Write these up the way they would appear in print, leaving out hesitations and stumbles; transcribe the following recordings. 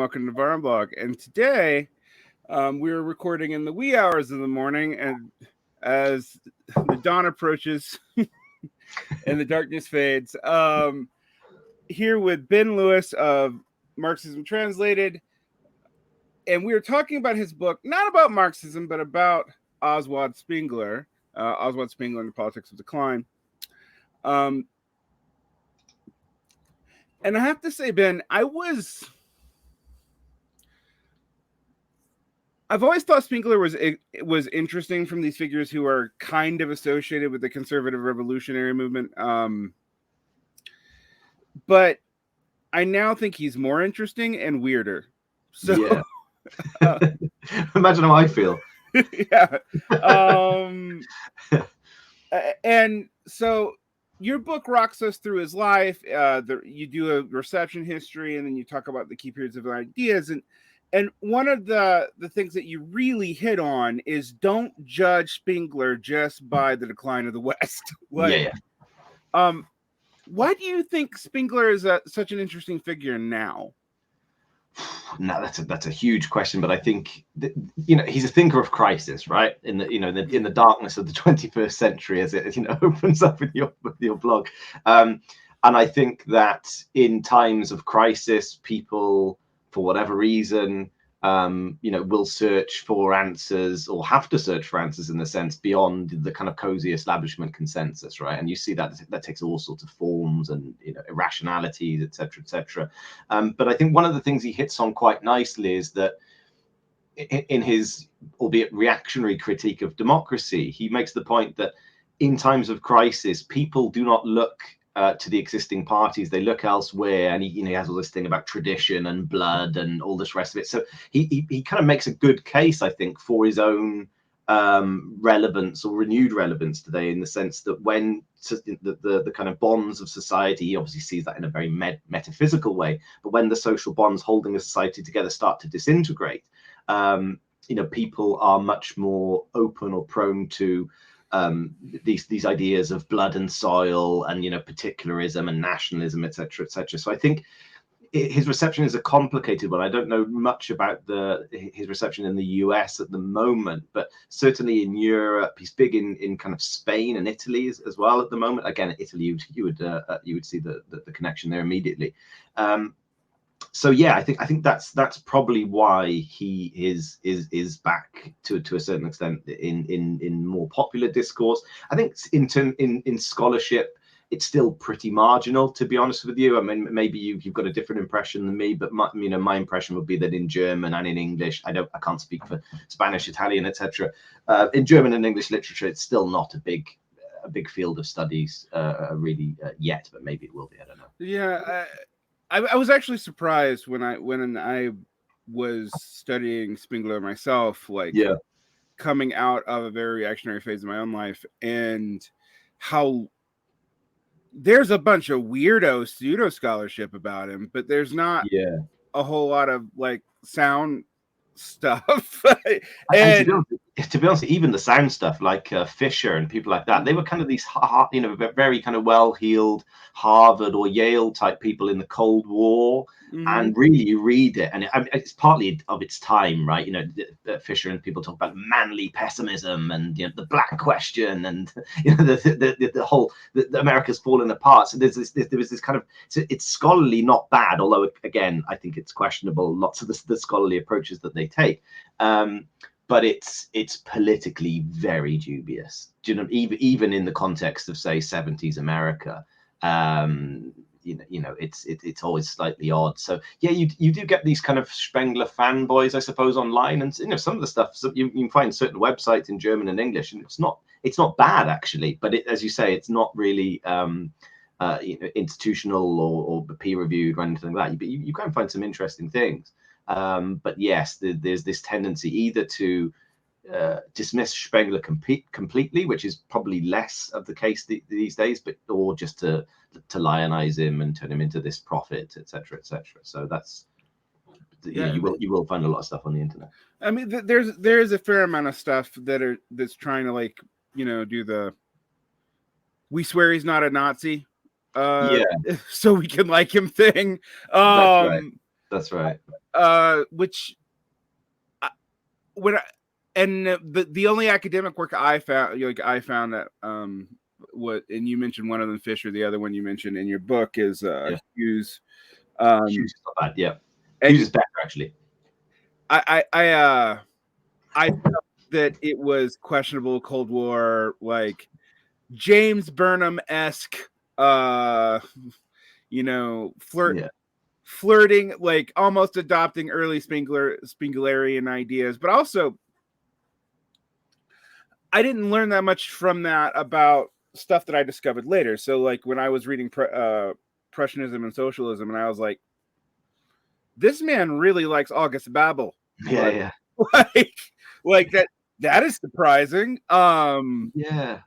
welcome to Varn Blog. And today, we're recording in the wee hours of the morning, and as the dawn approaches and the darkness fades, here with Ben Lewis of Marxism Translated, and we are talking about his book, not about Marxism, but about Oswald Spengler, Oswald Spengler and the Politics of Decline. And I have to say, Ben, I've always thought Spengler was interesting from these figures who are kind of associated with the conservative revolutionary movement. But I now think he's more interesting and weirder. So, yeah. Imagine how I feel. Yeah. And so your book rocks us through his life. You do a reception history, and then you talk about the key periods of ideas. And one of the things that you really hit on is don't judge Spengler just by the decline of the West. Yeah. Why do you think Spengler is such an interesting figure now? No, that's a huge question, but I think he's a thinker of crisis, right? In the darkness of the 21st century, as it opens up with your blog, and I think that in times of crisis, people, for whatever reason, will search for answers, or have to search for answers in the sense beyond the kind of cozy establishment consensus, right? And you see that takes all sorts of forms and irrationalities, etc. But I think one of the things he hits on quite nicely is that in his, albeit reactionary, critique of democracy, he makes the point that in times of crisis, people do not look to the existing parties, they look elsewhere, and he has all this thing about tradition and blood and all this rest of it. So he kind of makes a good case, I think, for his own relevance or renewed relevance today, in the sense that when the kind of bonds of society, he obviously sees that in a very metaphysical way, but when the social bonds holding a society together start to disintegrate, people are much more open or prone to these ideas of blood and soil and particularism and nationalism, etc. So I think his reception is a complicated one. I don't know much about his reception in the US at the moment, but certainly in Europe, he's big in kind of Spain and Italy as well at the moment. Again, Italy, you would see the connection there immediately. So yeah, I think that's probably why he is back to a certain extent in more popular discourse. I think in scholarship, it's still pretty marginal, to be honest with you. I mean, maybe you've got a different impression than me, but my impression would be that in German and in English, I can't speak for Spanish, Italian, etc. In German and English literature, it's still not a big field of studies really yet, but maybe it will be. I don't know. Yeah. I was actually surprised when I was studying Spengler myself, coming out of a very reactionary phase of my own life, and how there's a bunch of weirdo pseudo scholarship about him, but there's not a whole lot of sound stuff. And to be honest, even the sound stuff, like Fisher and people like that, they were kind of these very kind of well-heeled Harvard or Yale type people in the Cold War. Mm-hmm. And really, you read it, and it's partly of its time, right? Fisher and people talk about manly pessimism and the black question, and the whole America's fallen apart. So there was this kind of, it's scholarly, not bad, although again, I think it's questionable, lots of the scholarly approaches that they take. But it's politically very dubious. Even in the context of, say, 70s America, it's always slightly odd. So yeah, you do get these kind of Spengler fanboys, I suppose, online, and some of the stuff. So you can find certain websites in German and English, and it's not bad actually. But as you say, it's not really institutional or peer reviewed or anything like that. But you can find some interesting things. But yes, there's this tendency either to dismiss Spengler completely, which is probably less of the case these days, or just to lionize him and turn him into this prophet, etc. So that's you will find a lot of stuff on the internet. I mean, there is a fair amount of stuff that's trying to do the "we swear he's not a Nazi," so we can like him thing. That's right. That's right. Which when I, and the only academic work I found, that what, and you mentioned one of them, Fisher, the other one you mentioned in your book is Hughes. Hughes is not bad, yeah. And Hughes is better, actually. I felt that it was questionable Cold War, like James Burnham-esque, flirting, like almost adopting early Spenglerian ideas, but also I didn't learn that much from that about stuff that I discovered later. So like when I was reading Prussianism and Socialism, and I was like, this man really likes August Babel. Yeah. Like that is surprising. Yeah.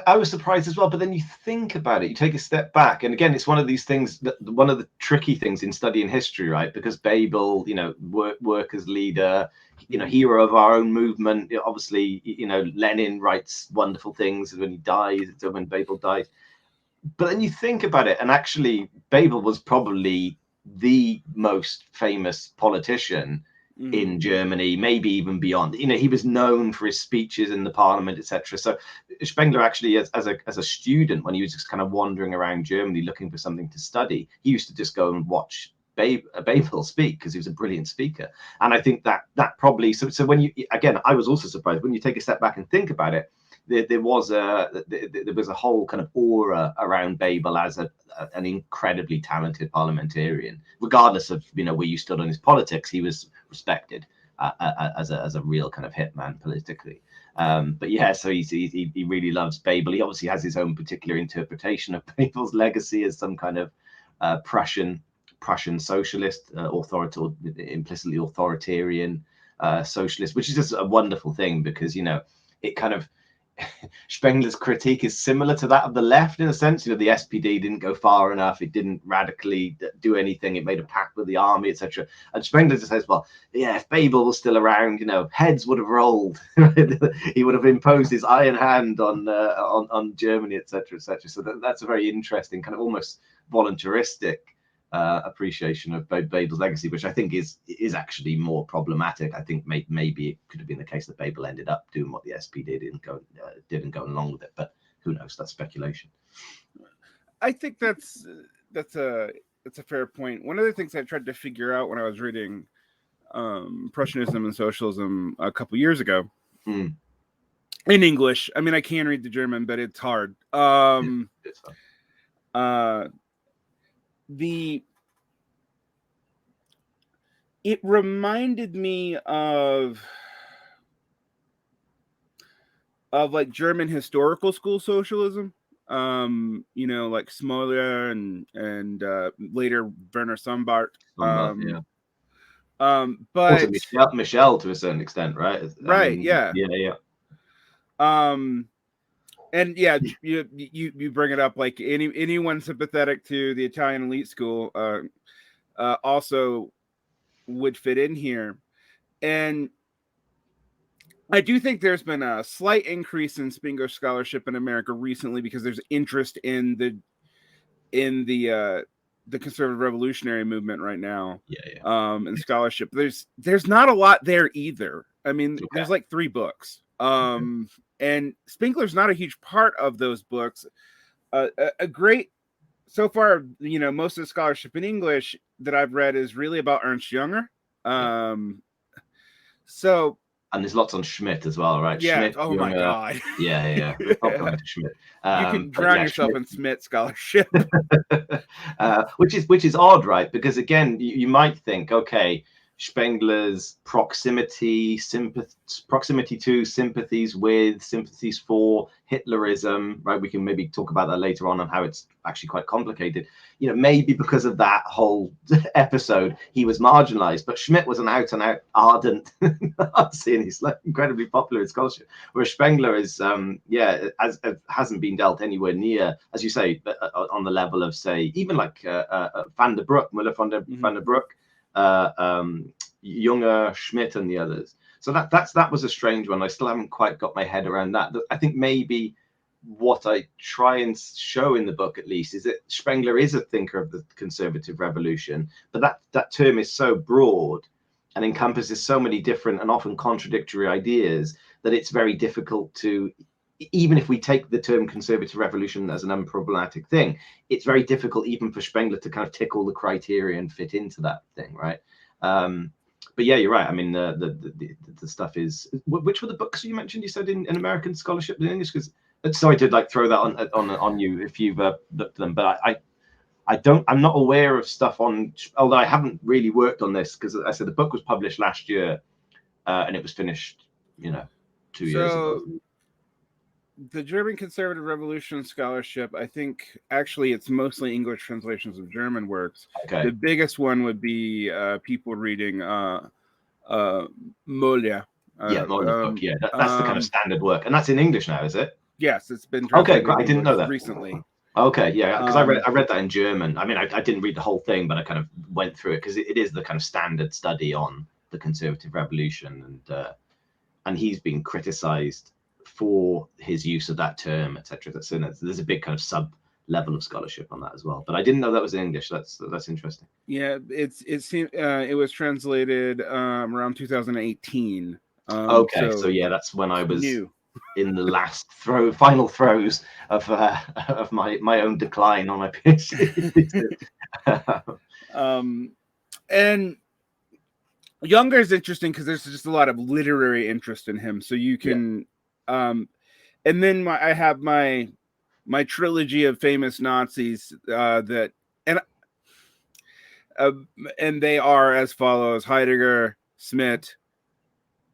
I was surprised as well, but then you think about it, you take a step back, and again, it's one of these things that one of the tricky things in studying history, right? Because Babel, workers leader, hero of our own movement. Obviously, Lenin writes wonderful things when he dies, when Babel dies. But then you think about it, and actually, Babel was probably the most famous politician in Germany, maybe even beyond. He was known for his speeches in the parliament, etc. So Spengler actually, as a student, when he was just kind of wandering around Germany looking for something to study, he used to just go and watch Babel speak because he was a brilliant speaker. And I think that probably, so when you, again, I was also surprised when you take a step back and think about it. There was a whole kind of aura around Babel as an incredibly talented parliamentarian. Regardless of where you stood on his politics, he was respected as a real kind of hitman politically. But yeah, so he really loves Babel. He obviously has his own particular interpretation of Babel's legacy as some kind of Prussian socialist, implicitly authoritarian socialist, which is just a wonderful thing because it kind of Spengler's critique is similar to that of the left in a sense. The SPD didn't go far enough. It didn't radically do anything. It made a pact with the army, etc. And Spengler just says, well, yeah, if Babel was still around, heads would have rolled. He would have imposed his iron hand on Germany, etc., etc. So that's a very interesting kind of almost voluntaristic appreciation of Babel's legacy, which I think is actually more problematic. I think maybe it could have been the case that Babel ended up doing what the SPD didn't go along with it, but who knows? That's speculation. I think that's a fair point. One of the things I tried to figure out when I was reading Prussianism and Socialism a couple years ago in English. I mean, I can read the German, but it's hard. It's hard. It reminded me of like German historical school socialism, like Smoller and later Werner Sombart. Yeah. But also Michel to a certain extent, right? Right. Yeah. And yeah, you bring it up, like anyone sympathetic to the Italian elite school also would fit in here. And I do think there's been a slight increase in Spengler scholarship in America recently because there's interest in the conservative revolutionary movement right now. And scholarship. There's not a lot there either. I mean, there's like 3 books. And Spengler's not a huge part of those books. A great, so far, most of the scholarship in English that I've read is really about Ernst Jünger. So, and there's lots on Schmidt as well, right? Yeah. Schmidt, oh my God. Yeah. Not going to Schmidt. You can drown yourself in Schmidt scholarship. Which is odd, right? Because again, you might think, okay, Spengler's proximity to, sympathies with, sympathies for Hitlerism, right? We can maybe talk about that later on how it's actually quite complicated. Maybe because of that whole episode, he was marginalized, but Schmidt was an out and out ardent Nazi, and he's like incredibly popular in scholarship. Whereas Spengler is, hasn't been dealt anywhere near, as you say, on the level of, say, even like Van der Broek, Müller van der Broek, Jünger, Schmidt, and the others. So that was a strange one. I still haven't quite got my head around that. I think maybe what I try and show in the book, at least, is that Spengler is a thinker of the conservative revolution, but that term is so broad and encompasses so many different and often contradictory ideas that it's very difficult to, even if we take the term conservative revolution as an unproblematic thing, it's very difficult even for Spengler to kind of tick all the criteria and fit into that thing, right? But yeah, you're right. I mean, the stuff is, which were the books you mentioned? You said in American scholarship in English, because sorry to like throw that on you if you've looked at them, but I'm not aware of stuff on, although I haven't really worked on this, because I said the book was published last year and it was finished, 2 years ago. The German Conservative Revolution Scholarship, I think actually it's mostly English translations of German works. Okay. The biggest one would be people reading Molia. Molia's book. Yeah, that's the kind of standard work, and that's in English now, is it? Yes, it's been translated. Okay, I didn't know that recently. Okay, yeah, because I read that in German. I mean, I didn't read the whole thing, but I kind of went through it because it is the kind of standard study on the conservative revolution, and he's been criticized for his use of that term, etc. So there's a big kind of sub level of scholarship on that as well. But I didn't know that was in English. That's interesting. Yeah, it was translated around 2018. Okay, so yeah, that's when I was new. In the last final throes of my own decline on my PhD. And Younger is interesting because there's just a lot of literary interest in him. So you can, and then I have my trilogy of famous Nazis and they are as follows: Heidegger, Schmidt,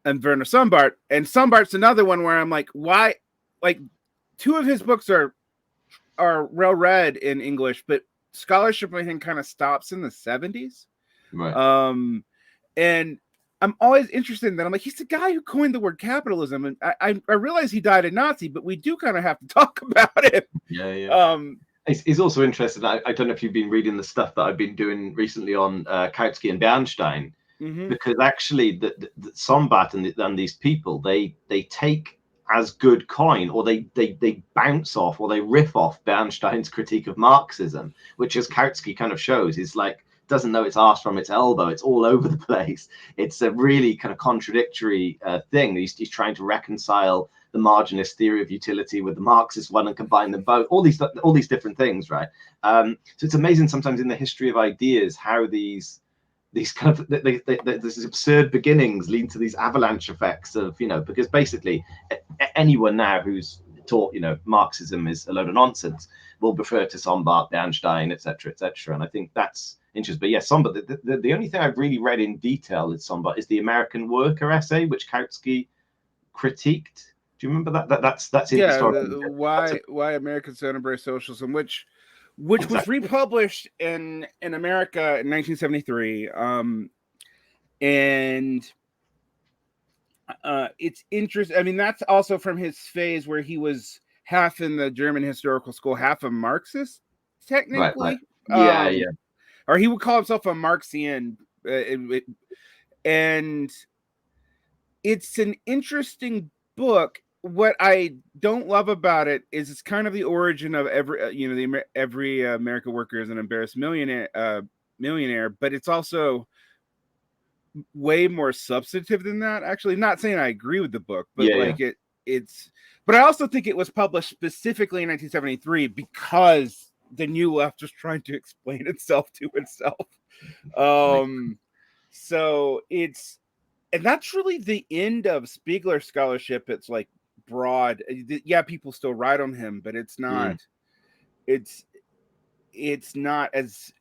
and Werner Sombart. And Sombart's another one where I'm like, why? Like, two of his books are well read in English, but scholarship, I think, kind of stops in the 70s. Right. And I'm always interested in that. I'm like, he's the guy who coined the word capitalism, and I realize he died a Nazi, but we do kind of have to talk about it. Yeah. He's also interested. I don't know if you've been reading the stuff that I've been doing recently on Kautsky and Bernstein. Mm-hmm. Because actually, the Sombart and these people, they take as good coin, or they bounce off, or they riff off Bernstein's critique of Marxism, which, as Kautsky kind of shows, is like doesn't know its arse from its elbow. It's all over the place. It's a really kind of contradictory thing. He's trying to reconcile the marginist theory of utility with the Marxist one and combine them both. All these different things, right? So it's amazing sometimes in the history of ideas how these kind of these absurd beginnings lead to these avalanche effects of, because basically anyone now who's taught Marxism is a load of nonsense will refer to Sombart, Bernstein, etc. And I think that's interesting. But yes, Sombart, the only thing I've really read in detail with Sombart is the American Worker essay, which Kautsky critiqued. Do you remember that? That's in why Americans don't embrace socialism, which exactly. was republished in America in 1973. And it's interesting. I mean, that's also from his phase where he was half in the German historical school, half a Marxist, technically. Right. Yeah. Or he would call himself a Marxian. And it's an interesting book. What I don't love about it is it's kind of the origin of every American worker is an embarrassed millionaire, but it's also way more substantive than that. Actually, not saying I agree with the book, but it's. But I also think it was published specifically in 1973 because the New Left was trying to explain itself to itself. So it's, and that's really the end of Spengler scholarship. It's like broad. Yeah, people still write on him, but it's not. It's not as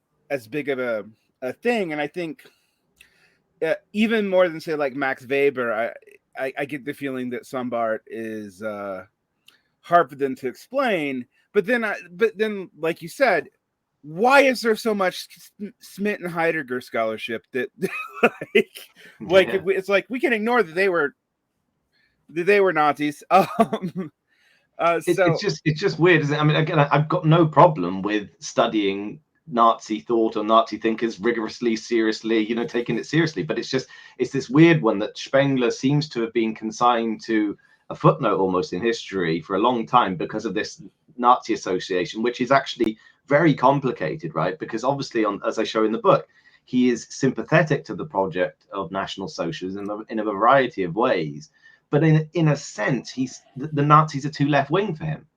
big of a thing. And I think even more than say like Max Weber, I get the feeling that Sombart is hard for them to explain. But then, like you said, why is there so much Schmidt and Heidegger scholarship that it's like we can ignore that they were Nazis. It's just weird, isn't it? I mean, again, I've got no problem with studying Nazi thought or Nazi thinkers rigorously, seriously, taking it seriously. But it's this weird one that Spengler seems to have been consigned to a footnote almost in history for a long time because of this Nazi association, which is actually very complicated, right? Because obviously, as I show in the book, he is sympathetic to the project of National Socialism in a variety of ways. But in a sense, the Nazis are too left-wing for him.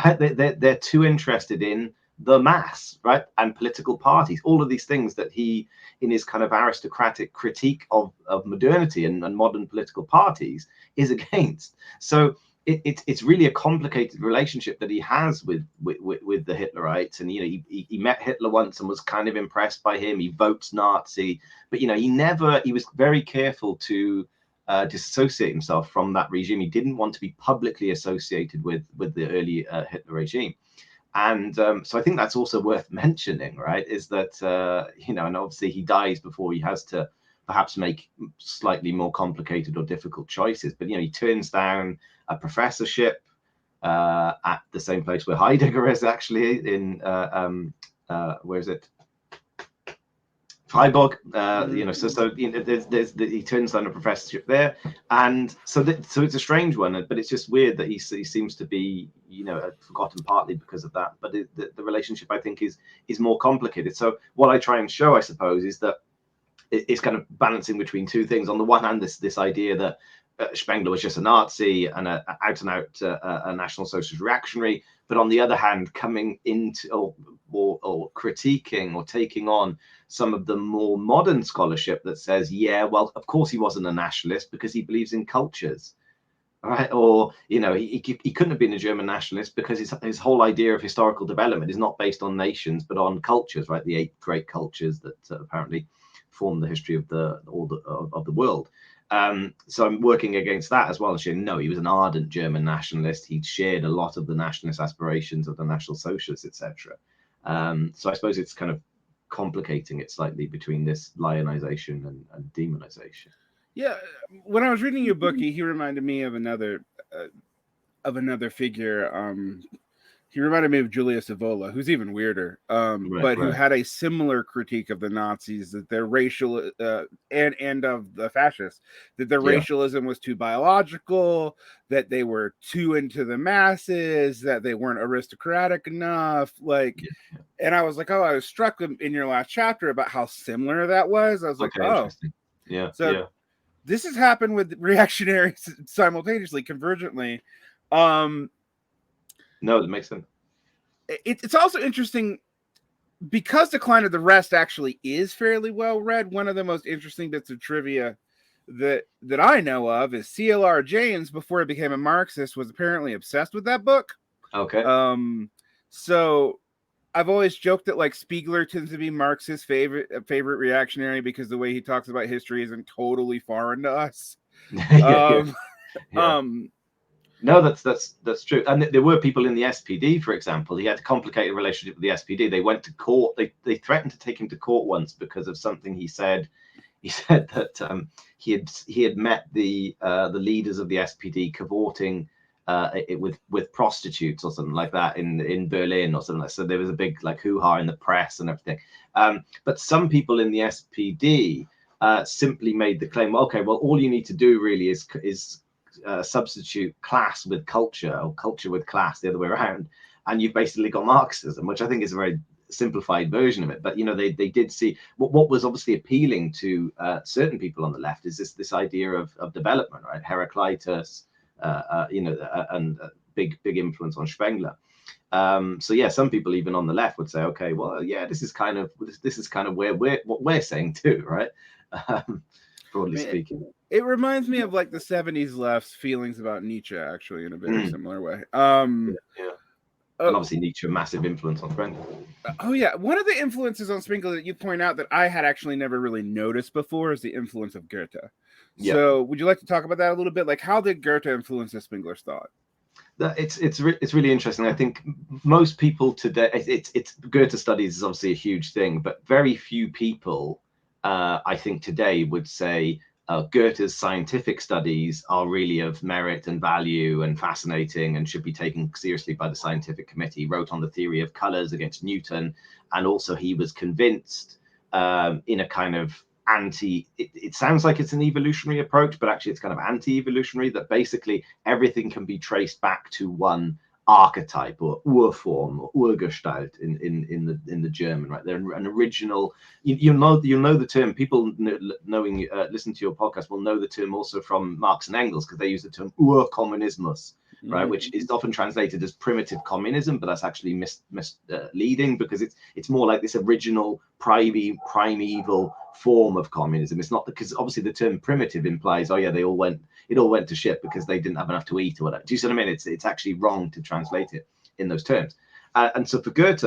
Right? They're too interested in the mass, right, and political parties, all of these things that he, in his kind of aristocratic critique of modernity and modern political parties, is against. So it's really a complicated relationship that he has with the Hitlerites. And he met Hitler once and was kind of impressed by him. He votes Nazi, but he was very careful to disassociate himself from that regime. He didn't want to be publicly associated with the early Hitler regime. And so I think that's also worth mentioning, right? Is that, and obviously he dies before he has to perhaps make slightly more complicated or difficult choices. But, he turns down a professorship at the same place where Heidegger is actually in, where is it? Freiburg, so he turns down a professorship there, and so it's a strange one, but it's just weird that he seems to be forgotten partly because of that. But the relationship, I think, is more complicated. So what I try and show, I suppose, is that it's kind of balancing between two things. On the one hand, this idea that Spengler was just a Nazi and a out and out a National Socialist reactionary, but on the other hand, coming into or critiquing or taking on some of the more modern scholarship that says, yeah, well, of course he wasn't a nationalist because he believes in cultures, right? Or he couldn't have been a German nationalist because his whole idea of historical development is not based on nations but on cultures, right? The 8 great cultures that apparently form the history of the world. So I'm working against that as well as saying, no, he was an ardent German nationalist. He'd shared a lot of the nationalist aspirations of the National Socialists, etc. So I suppose it's kind of complicating it slightly between this lionization and demonization. Yeah, when I was reading your book, he reminded me of another figure. He reminded me of Julius Evola, who's even weirder, who had a similar critique of the Nazis, that their racial and of the fascists, that their racialism was too biological, that they were too into the masses, that they weren't aristocratic enough. And I was like, I was struck in your last chapter about how similar that was. I was like, interesting. This has happened with reactionaries simultaneously, convergently. No, that makes sense. It's also interesting because Decline of the Rest actually is fairly well read. One of the most interesting bits of trivia that I know of is C.L.R. James, before he became a Marxist, was apparently obsessed with that book. Okay. So I've always joked that Spengler tends to be Marx's favorite reactionary because the way he talks about history isn't totally foreign to us. No, that's true. And there were people in the SPD, for example. He had a complicated relationship with the SPD. They went to court. They threatened to take him to court once because of something he said. He said that he had met the leaders of the SPD cavorting with prostitutes or something like that in Berlin or something like that. So there was a big hoo-ha in the press and everything. But some people in the SPD simply made the claim, okay, well, all you need to do really is substitute class with culture, or culture with class, the other way around, and you've basically got Marxism, which I think is a very simplified version of it. But they did see what was obviously appealing to certain people on the left is this idea of development, right? Heraclitus, and big influence on Spengler. So yeah, some people even on the left would say, okay, well, yeah, this is kind of what we're saying too, right? Broadly speaking. It reminds me of the 70s left's feelings about Nietzsche, actually, in a very similar way. And obviously Nietzsche, a massive influence on Spengler. Oh yeah, one of the influences on Spengler that you point out that I had actually never really noticed before is the influence of Goethe. Yeah. So would you like to talk about that a little bit? How did Goethe influence Spengler's thought? It's really interesting. I think most people today, it's Goethe studies is obviously a huge thing, but very few people, I think today would say Goethe's scientific studies are really of merit and value and fascinating and should be taken seriously by the scientific committee. He wrote on the theory of colors against Newton, and also he was convinced in a kind of it sounds like it's an evolutionary approach, but actually it's kind of anti-evolutionary, that basically everything can be traced back to one archetype or Urform or Urgestalt in the German, right? They're an original. You'll know the term. People knowing listen to your podcast will know the term also from Marx and Engels, because they use the term Urkommunismus, right, which is often translated as primitive communism, but that's actually misleading, because it's more like this original primeval form of communism. It's not, because obviously the term primitive implies, oh yeah, it all went to shit because they didn't have enough to eat or whatever. Do you see what I mean? It's actually wrong to translate it in those terms. And so for Goethe,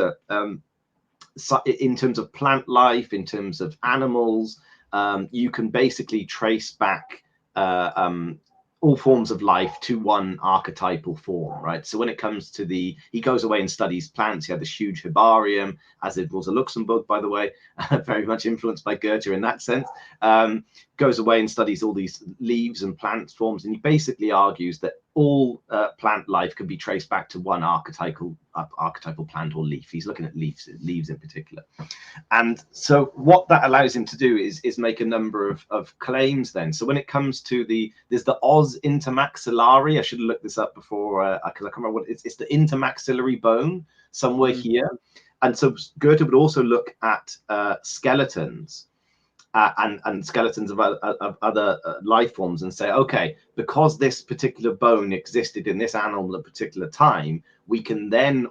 in terms of plant life, in terms of animals, you can basically trace back all forms of life to one archetypal form, right? So when it comes to he goes away and studies plants. He had this huge herbarium, as did Rosa Luxemburg, by the way, very much influenced by Goethe in that sense. Goes away and studies all these leaves and plant forms, and he basically argues that all plant life can be traced back to one archetypal plant or leaf. He's looking at leaves in particular. And so what that allows him to do is make a number of claims then. So when it comes to there's the os intermaxillary, I should have looked this up before, because I can't remember what it's the intermaxillary bone somewhere here. And so Goethe would also look at skeletons and skeletons of other life forms and say, okay, because this particular bone existed in this animal at a particular time, we can then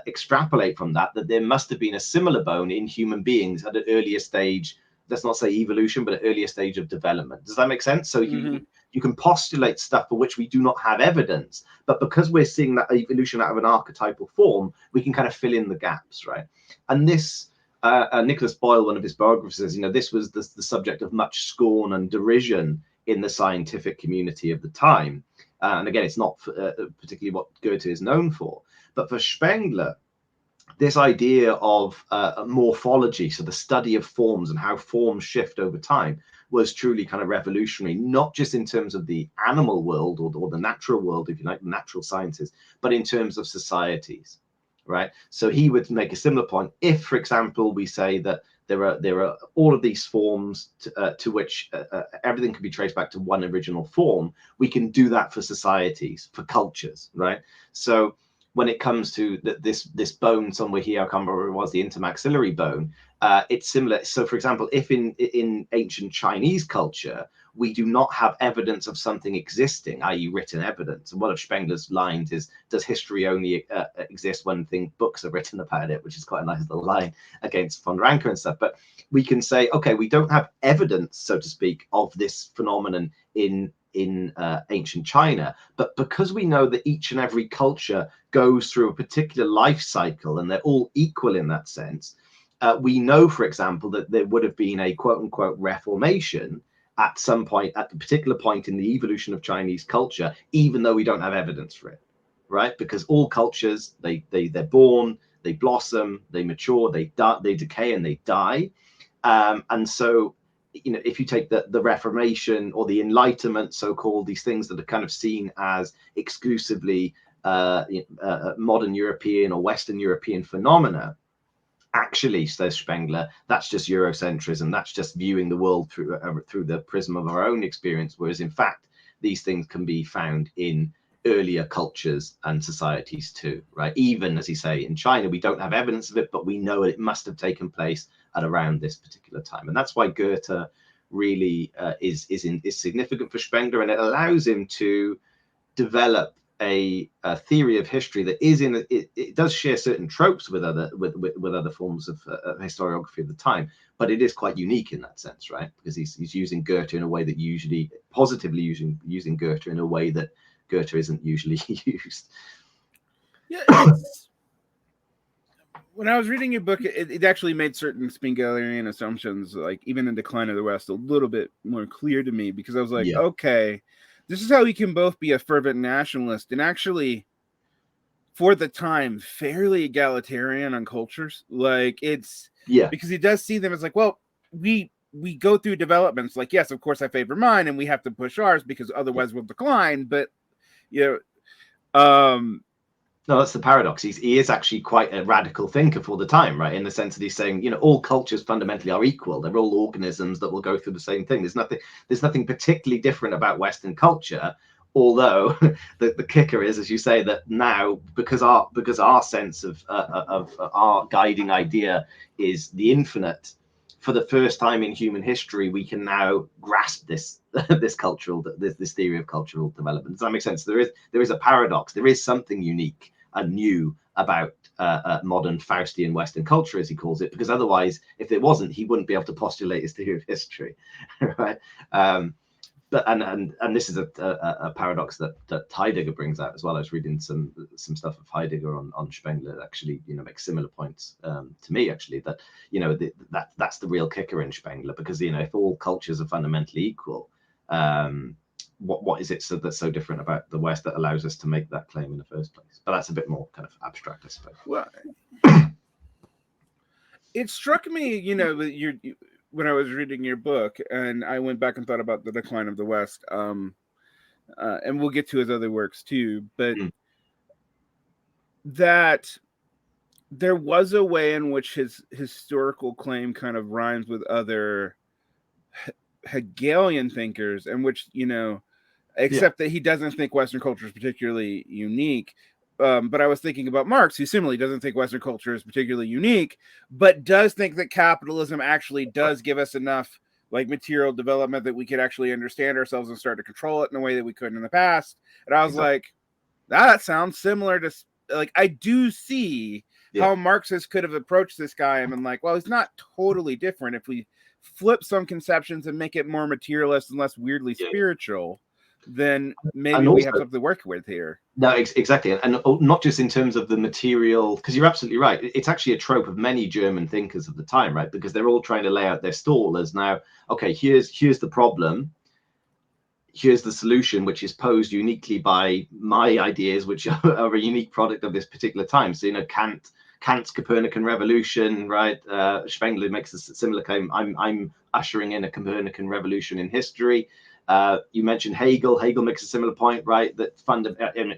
extrapolate from that there must have been a similar bone in human beings at an earlier stage. Let's not say evolution, but an earlier stage of development. Does that make sense? So you can postulate stuff for which we do not have evidence, but because we're seeing that evolution out of an archetypal form, we can kind of fill in the gaps, right? And this, Nicholas Boyle, one of his biographers, says, this was the subject of much scorn and derision in the scientific community of the time. And again, it's not particularly what Goethe is known for. But for Spengler, this idea of morphology, so the study of forms and how forms shift over time, was truly kind of revolutionary, not just in terms of the animal world or the natural world, if you like, natural sciences, but in terms of societies. Right, so he would make a similar point. If, for example, we say that there are all of these forms to which everything can be traced back to one original form, we can do that for societies, for cultures, right? So when it comes to this bone somewhere here, I can't remember what it was, the intermaxillary bone, it's similar. So, for example, if in ancient Chinese culture, we do not have evidence of something existing, i.e. written evidence. And one of Spengler's lines is, does history only exist when books are written about it, which is quite a nice little line against von Ranke and stuff. But we can say, okay, we don't have evidence, so to speak, of this phenomenon in ancient China, but because we know that each and every culture goes through a particular life cycle and they're all equal in that sense, we know, for example, that there would have been a quote-unquote reformation at some point, at a particular point in the evolution of Chinese culture, even though we don't have evidence for it, right? Because all cultures, they're born, they blossom, they mature, they decay, and they die. And so, if you take the Reformation or the Enlightenment, so-called, these things that are kind of seen as exclusively modern European or Western European phenomena, actually, says Spengler, that's just Eurocentrism. That's just viewing the world through the prism of our own experience. Whereas, in fact, these things can be found in earlier cultures and societies too, right? Even, as you say, in China, we don't have evidence of it, but we know it must have taken place at around this particular time. And that's why Goethe really is significant for Spengler, and it allows him to develop a theory of history that is it does share certain tropes with other forms of historiography of the time, but it is quite unique in that sense, right? Because he's using Goethe in a way that usually positively using Goethe in a way that Goethe isn't usually used. Yeah, when I was reading your book, it actually made certain Spenglerian assumptions, like even in Decline of the West, a little bit more clear to me, because I was like, okay, this is how he can both be a fervent nationalist and actually, for the time, fairly egalitarian on cultures. Like, it's because he does see them as like, well, we go through developments. Like, yes, of course, I favor mine, and we have to push ours because otherwise we'll decline. But No, that's the paradox. He is actually quite a radical thinker for the time, right? In the sense that he's saying, you know, all cultures fundamentally are equal. They're all organisms that will go through the same thing. There's nothing particularly different about Western culture. Although the kicker is, as you say, that now because our sense of our guiding idea is the infinite, for the first time in human history, we can now grasp this this theory of cultural development. Does that make sense? There is a paradox. There is something unique and new about modern Faustian Western culture, as he calls it, because otherwise, if there wasn't, he wouldn't be able to postulate his theory of history, right? But and this is a paradox that Heidegger brings out as well. I was reading some stuff of Heidegger on Spengler that actually, you know, makes similar points to me, actually, that, you know, that's the real kicker in Spengler, because, you know, if all cultures are fundamentally equal, what is it that's so different about the West that allows us to make that claim in the first place? But that's a bit more kind of abstract, I suppose. Well, it struck me, you know, when I was reading your book, and I went back and thought about the decline of the West, and we'll get to his other works too, but that there was a way in which his historical claim kind of rhymes with other Hegelian thinkers, in which, you know, except that he doesn't think Western culture is particularly unique. But I was thinking about Marx, who similarly doesn't think Western culture is particularly unique, but does think that capitalism actually does give us enough like material development that we could actually understand ourselves and start to control it in a way that we couldn't in the past. And I was like, that sounds similar to, like, I do see how Marxists could have approached this guy and been like, well, it's not totally different if we flip some conceptions and make it more materialist and less weirdly spiritual. Then maybe we have something to work with here. No, exactly. And not just in terms of the material, because you're absolutely right. It's actually a trope of many German thinkers of the time, right? Because they're all trying to lay out their stall as now, okay, here's the problem. Here's the solution, which is posed uniquely by my ideas, which are a unique product of this particular time. So, you know, Kant's Copernican revolution, right? Spengler makes a similar claim. I'm ushering in a Copernican revolution in history. You mentioned Hegel. Hegel makes a similar point, right? That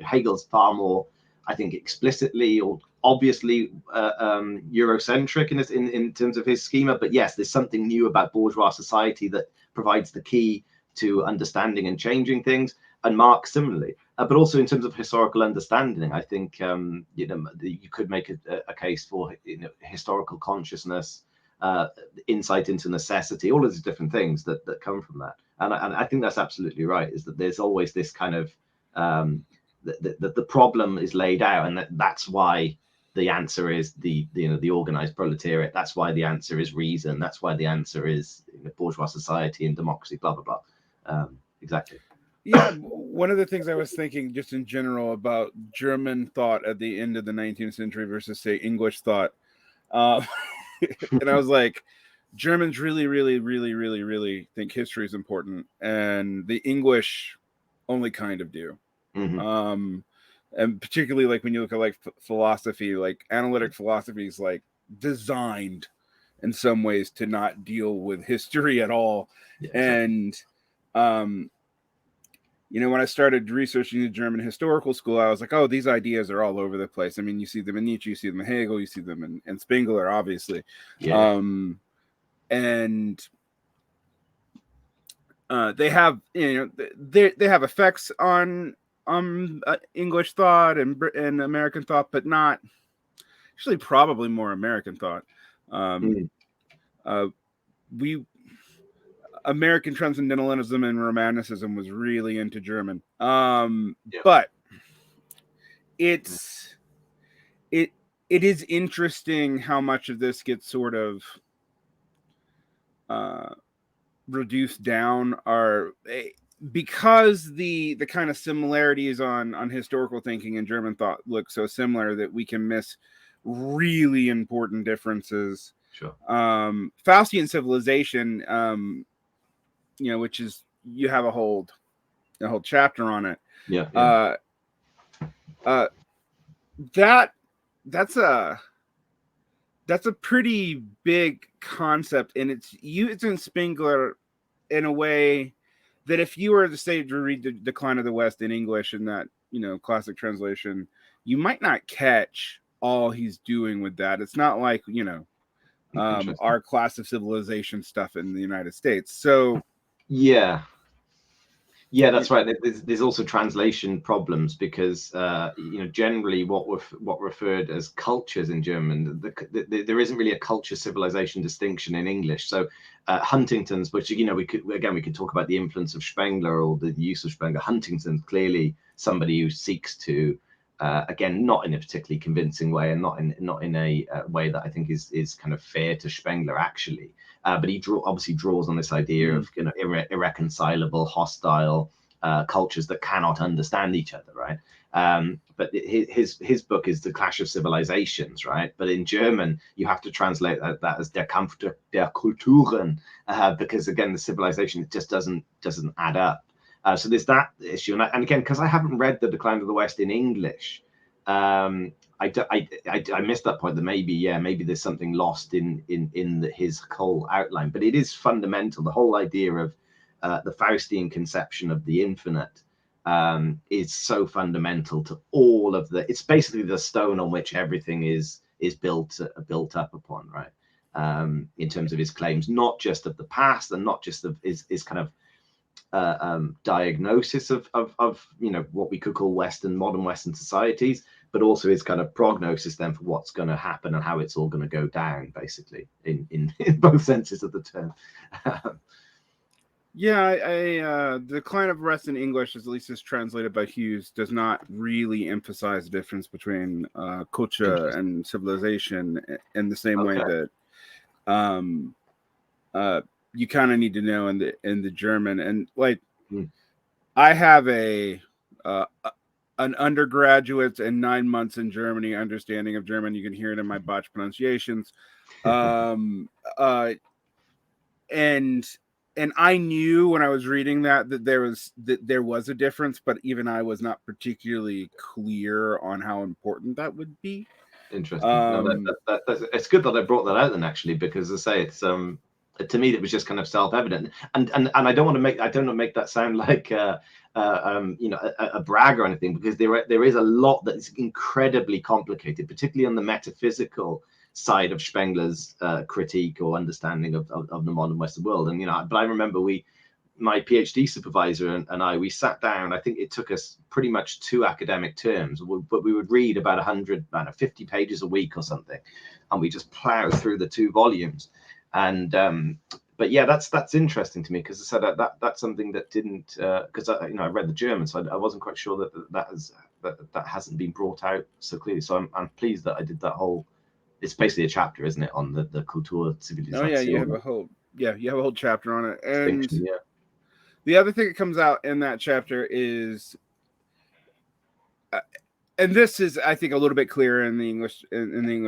Hegel's far more, I think, explicitly or obviously Eurocentric in terms of his schema. But yes, there's something new about bourgeois society that provides the key to understanding and changing things. And Marx similarly, but also in terms of historical understanding, I think you know, you could make a case for, you know, historical consciousness, insight into necessity, all of these different things that come from that. And I think that's absolutely right, is that there's always this kind of the problem is laid out, and that's why the answer is the organized proletariat. That's why the answer is reason. That's why the answer is, you know, bourgeois society and democracy, blah blah blah. Exactly. Yeah, one of the things I was thinking just in general about German thought at the end of the 19th century versus, say, English thought, and I was like, Germans really, really, really, really, really think history is important, and the English only kind of do. And particularly, like, when you look at like philosophy, like analytic philosophy is like designed in some ways to not deal with history at all. And you know, when I started researching the German historical school, I was like, oh, these ideas are all over the place. I mean, you see them in Nietzsche, you see them in Hegel, you see them in Spengler, obviously. And they have, you know, they have effects on English thought and American thought, but not actually, probably more American thought. American transcendentalism and romanticism was really into German. But it is interesting how much of this gets sort of reduced down, because the kind of similarities on historical thinking and German thought look so similar that we can miss really important differences. Faustian civilization, you know, which is, you have a whole chapter on it. That's a pretty big concept, and it's used in Spengler in a way that if you were to say to read The Decline of the West in English in that, you know, classic translation, you might not catch all he's doing with that. It's not like, our class of civilization stuff in the United States. So yeah, that's right. There's also translation problems because generally what referred as cultures in German, there isn't really a culture civilization distinction in English. So Huntington's, which we could talk about the influence of Spengler or the use of Spengler. Huntington's clearly somebody who seeks to again, not in a particularly convincing way, and not in a way that I think is kind of fair to Spengler actually. But he obviously draws on this idea of irreconcilable, hostile cultures that cannot understand each other, right? But his book is The Clash of Civilizations, right? But in German, you have to translate that as Der Kampf der Kulturen, because again, the civilization just doesn't add up. So there's that issue, and again, because I haven't read The Decline of the West in English, I missed that point. That maybe there's something lost in his whole outline, but it is fundamental. The whole idea of the Faustian conception of the infinite is so fundamental to all of the. It's basically the stone on which everything is built up upon, right? In terms of his claims, not just of the past, and not just of his kind of diagnosis of what we could call modern Western societies, but also his kind of prognosis then for what's going to happen and how it's all going to go down, basically in both senses of the term. The Decline of Rest in English, at least as translated by Hughes, does not really emphasize the difference between culture and civilization in the same way that you kind of need to know in the German. And like, I have an undergraduate and 9 months in Germany understanding of German. You can hear it in my botched pronunciations. And I knew when I was reading that there was a difference, but even I was not particularly clear on how important that would be. Interesting. It's good that I brought that out then, actually, because as I say, it's to me it was just kind of self-evident, and I don't want to make that sound like a brag or anything, because there is a lot that is incredibly complicated, particularly on the metaphysical side of Spengler's critique or understanding of the modern Western world. And but I remember my PhD supervisor and I sat down. I think it took us pretty much 2 academic terms, but we would read about 150 pages a week or something, and we just plowed through the 2 volumes. And but yeah, that's interesting to me, because I said that's something that didn't, because I read the German, so I wasn't quite sure that hasn't been brought out so clearly. So I'm pleased that I did that whole. It's basically a chapter, isn't it, on the Kultur Zivilisation? Oh yeah, you have a whole chapter on it. And the other thing that comes out in that chapter is, and this is, I think, a little bit clearer in the English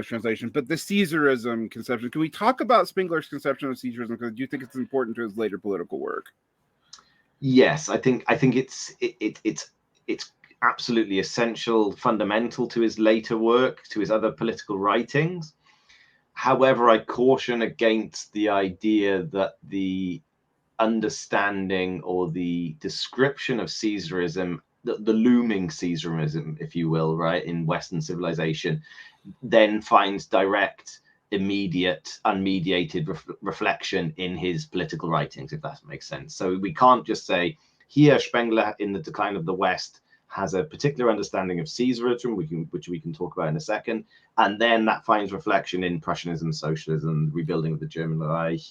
translation, but the Caesarism conception. Can we talk about Spengler's conception of Caesarism? Because do you think it's important to his later political work? Yes, I think it's absolutely essential, fundamental to his later work, to his other political writings. However, I caution against the idea that the understanding or the description of Caesarism, the looming Caesarism, if you will, right, in Western civilization, then finds direct, immediate, unmediated reflection in his political writings, if that makes sense. So we can't just say, here Spengler in The Decline of the West has a particular understanding of Caesarism, which we can talk about in a second, and then that finds reflection in Prussianism, socialism, rebuilding of the German Reich,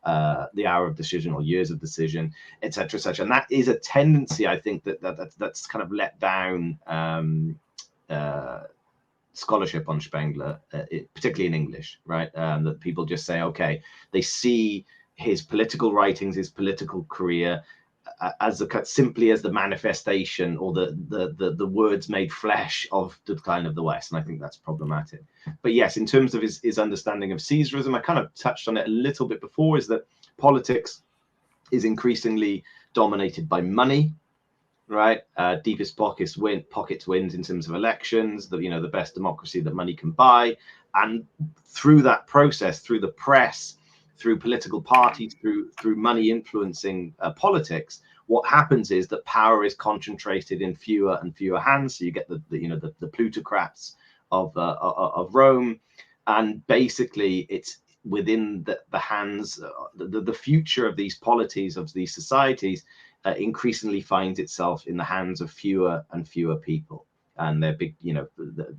the Hour of Decision or Years of Decision, etc., etc. And that is a tendency, I think, that's kind of let down scholarship on Spengler, particularly in English, right? That people just say, okay, they see his political writings, his political career, as simply as the manifestation or the words made flesh of The Decline of the West, and I think that's problematic. But yes, in terms of his understanding of Caesarism, I kind of touched on it a little bit before, is that politics is increasingly dominated by money, right? Deepest pockets wins in terms of elections, the best democracy that money can buy, and through that process, through the press, through political parties, through money influencing politics, what happens is that power is concentrated in fewer and fewer hands. So you get the plutocrats of Rome, and basically it's within the hands, the future of these polities, of these societies, increasingly finds itself in the hands of fewer and fewer people. And they're big,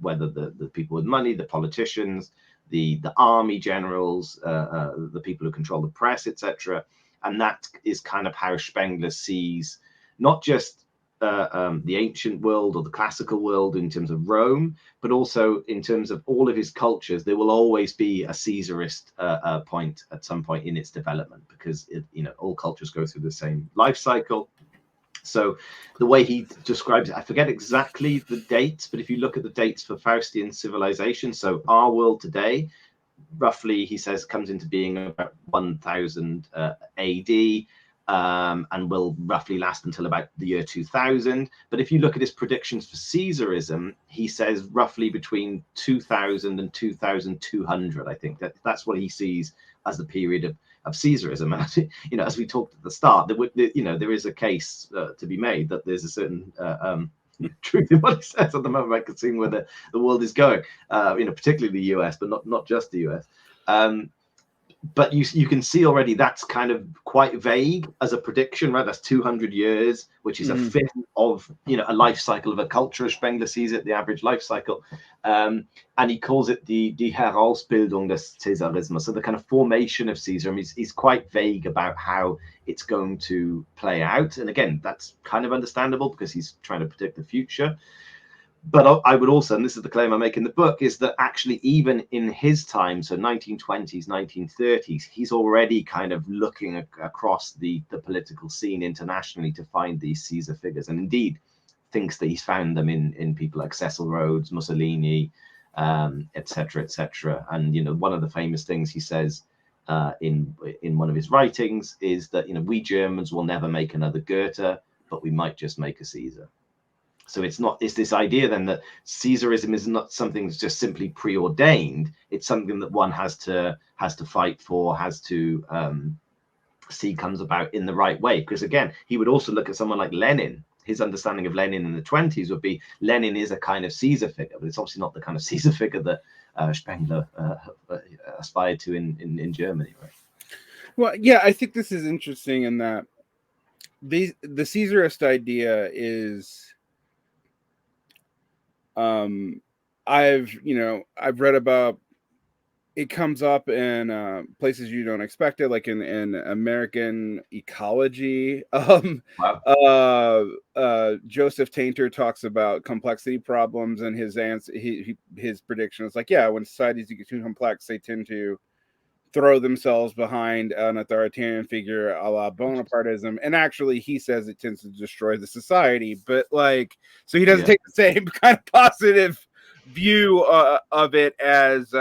whether the people with money, the politicians, the army generals, the people who control the press, etc. And that is kind of how Spengler sees not just the ancient world or the classical world in terms of Rome, but also in terms of all of his cultures. There will always be a Caesarist point at some point in its development, because all cultures go through the same life cycle. So the way he describes it, I forget exactly the dates, but if you look at the dates for Faustian civilization, so our world today, roughly, he says, comes into being about 1000 AD, and will roughly last until about the year 2000. But if you look at his predictions for Caesarism, he says roughly between 2000 and 2200. I think that's what he sees as the period of Caesarism. And I think, as we talked at the start, there is a case to be made that there's a certain truth in what he says at the moment. I can see where the world is going, particularly the US, but not just the US. But you can see already that's kind of quite vague as a prediction, right? That's 200 years, which is a fifth of a life cycle of a culture, as Spengler sees it, the average life cycle. And he calls it die Herausbildung des Caesarismus. So the kind of formation of Caesarism is quite vague about how it's going to play out. And again, that's kind of understandable because he's trying to predict the future. But I would also, and this is the claim I make in the book, is that actually even in his time, so 1920s, 1930s, he's already kind of looking across the political scene internationally to find these Caesar figures, and indeed thinks that he's found them in people like Cecil Rhodes, Mussolini, etc., etc. And one of the famous things he says in one of his writings is that we Germans will never make another Goethe, but we might just make a Caesar. So it's this idea then that Caesarism is not something that's just simply preordained. It's something that one has to fight for, has to see comes about in the right way. Because again, he would also look at someone like Lenin. His understanding of Lenin in the 20s would be Lenin is a kind of Caesar figure, but it's obviously not the kind of Caesar figure that Spengler aspired to in Germany, right? Well, yeah, I think this is interesting in that the Caesarist idea is. I've read about it, comes up in places you don't expect it, like in American ecology. Wow. Joseph Tainter talks about complexity problems, and his answer, his prediction is like, yeah, when societies get too complex, they tend to throw themselves behind an authoritarian figure a la Bonapartism. And actually, he says it tends to destroy the society. But so he doesn't take the same kind of positive view of it as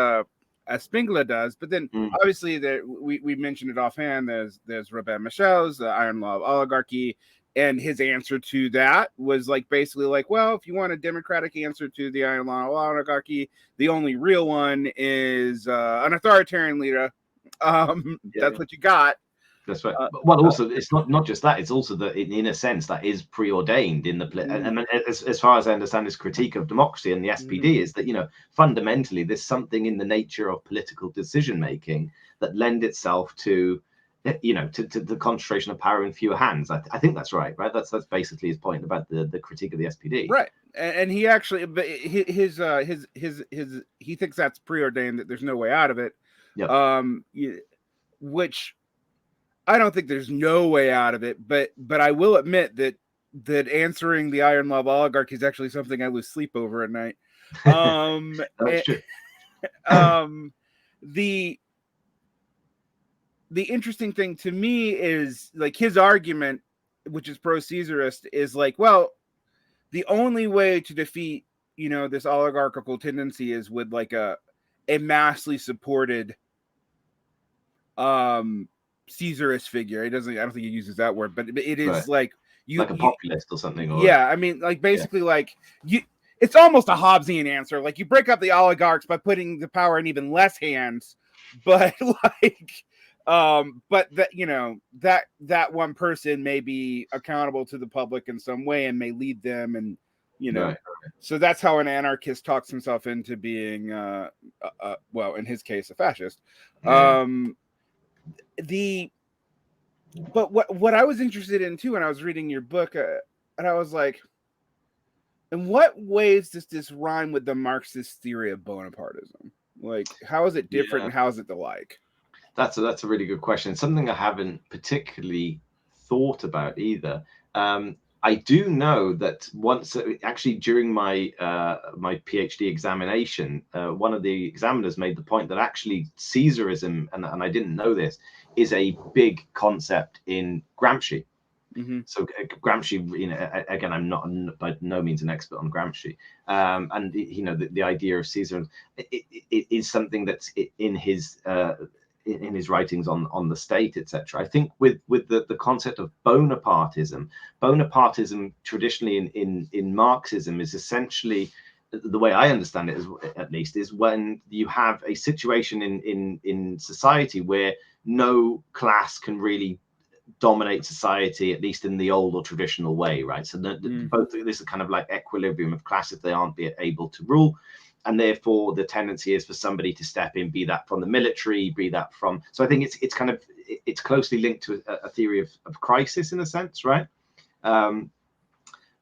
Spengler does. But then obviously we mentioned it offhand. There's Robert Michel's Iron Law of Oligarchy. And his answer to that was basically well, if you want a democratic answer to the Iron Law of Oligarchy, the only real one is an authoritarian leader. That's what you got. That's right. Well, also, it's not just that. It's also that, in a sense, that is preordained in the. And as far as I understand, his critique of democracy and the SPD is that fundamentally there's something in the nature of political decision making that lend itself to to the concentration of power in fewer hands. I think that's right. That's basically his point about the critique of the SPD. Right. And he actually, but his he thinks that's preordained, that there's no way out of it. Yep. Which I don't think there's no way out of it, but I will admit that answering the Iron Law of Oligarchy is actually something I lose sleep over at night. That's true. The interesting thing to me is his argument, which is pro-Caesarist, is well, the only way to defeat this oligarchical tendency is with a massively supported Caesarist figure. I don't think he uses that word, but it is right. A populist or something. Yeah, I mean, basically, it's almost a Hobbesian answer. You break up the oligarchs by putting the power in even less hands, but But that one person may be accountable to the public in some way and may lead them, and Right. so that's how an anarchist talks himself into being well, in his case, a fascist. Yeah. But what I was interested in too when I was reading your book, and I was like, in what ways does this rhyme with the Marxist theory of Bonapartism? Like, how is it different, Yeah. and how is it alike? That's a really good question. Something I haven't particularly thought about either. I do know that once, actually, during my my PhD examination, one of the examiners made the point that actually Caesarism, and I didn't know this, is a big concept in Gramsci. Mm-hmm. So Gramsci, again, I'm not by no means an expert on Gramsci, and the idea of Caesar it is something that's in his writings on the state, etc. I think with the concept of Bonapartism traditionally in Marxism is essentially, the way I understand it, at least, is when you have a situation in society where no class can really dominate society, at least in the old or traditional way, right? So both this is kind of like equilibrium of classes. They aren't able to rule, and therefore the tendency is for somebody to step in, be that from the military, be that from. So I think it's closely linked to a theory of crisis in a sense, right?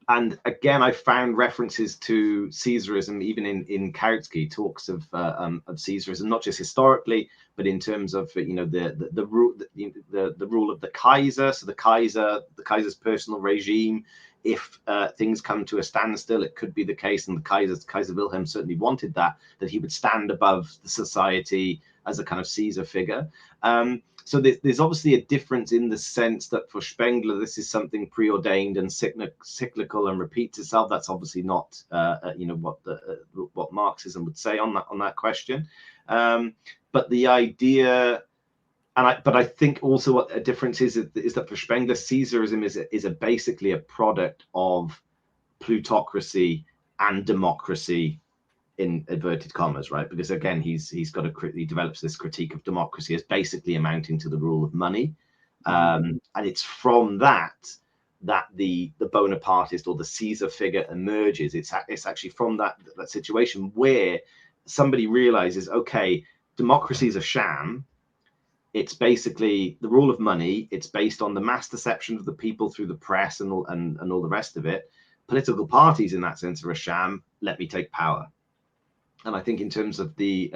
And again, I found references to Caesarism even in Kautsky talks of Caesarism, not just historically, but in terms of the rule of the Kaiser. So the Kaiser's personal regime. If things come to a standstill, it could be the case, and Kaiser Wilhelm certainly wanted that he would stand above the society as a kind of Caesar figure. So there's obviously a difference in the sense that for Spengler, this is something preordained and cyclical and repeats itself. That's obviously not what Marxism would say on that question. But the idea, but I think also what a difference is that for Spengler, Caesarism is basically a product of plutocracy and democracy, in inverted commas, right? Because again, he develops this critique of democracy as basically amounting to the rule of money, and it's from that the Bonapartist or the Caesar figure emerges. It's actually from that situation where somebody realizes, okay, democracy is a sham. It's basically the rule of money. It's based on the mass deception of the people through the press and all the rest of it. Political parties, in that sense, are a sham. Let me take power. And I think in terms of the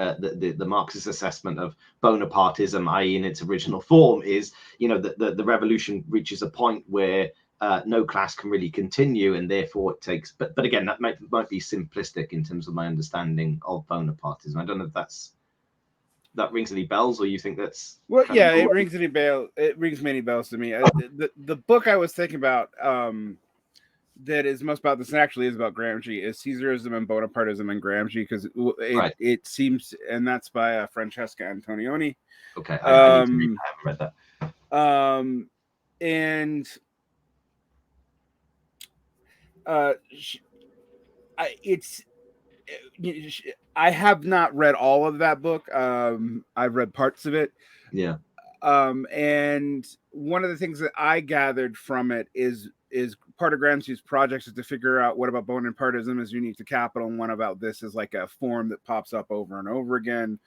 Marxist assessment of Bonapartism, i.e. in its original form, is the revolution reaches a point where no class can really continue, and therefore it takes. But again, that might be simplistic in terms of my understanding of Bonapartism. I don't know if that rings any bells, or you think that's yeah, it rings many bells to me. The book I was thinking about that is most about this, and actually is about Gramsci, is Caesarism and Bonapartism and Gramsci, because it seems, and that's by Francesca Antonioni. Okay, I haven't read that. And I have not read all of that book. I've read parts of it. Yeah. And one of the things that I gathered from it is part of Gramsci's projects is to figure out what about Bonapartism is unique to capital, and one about this is like a form that pops up over and over again,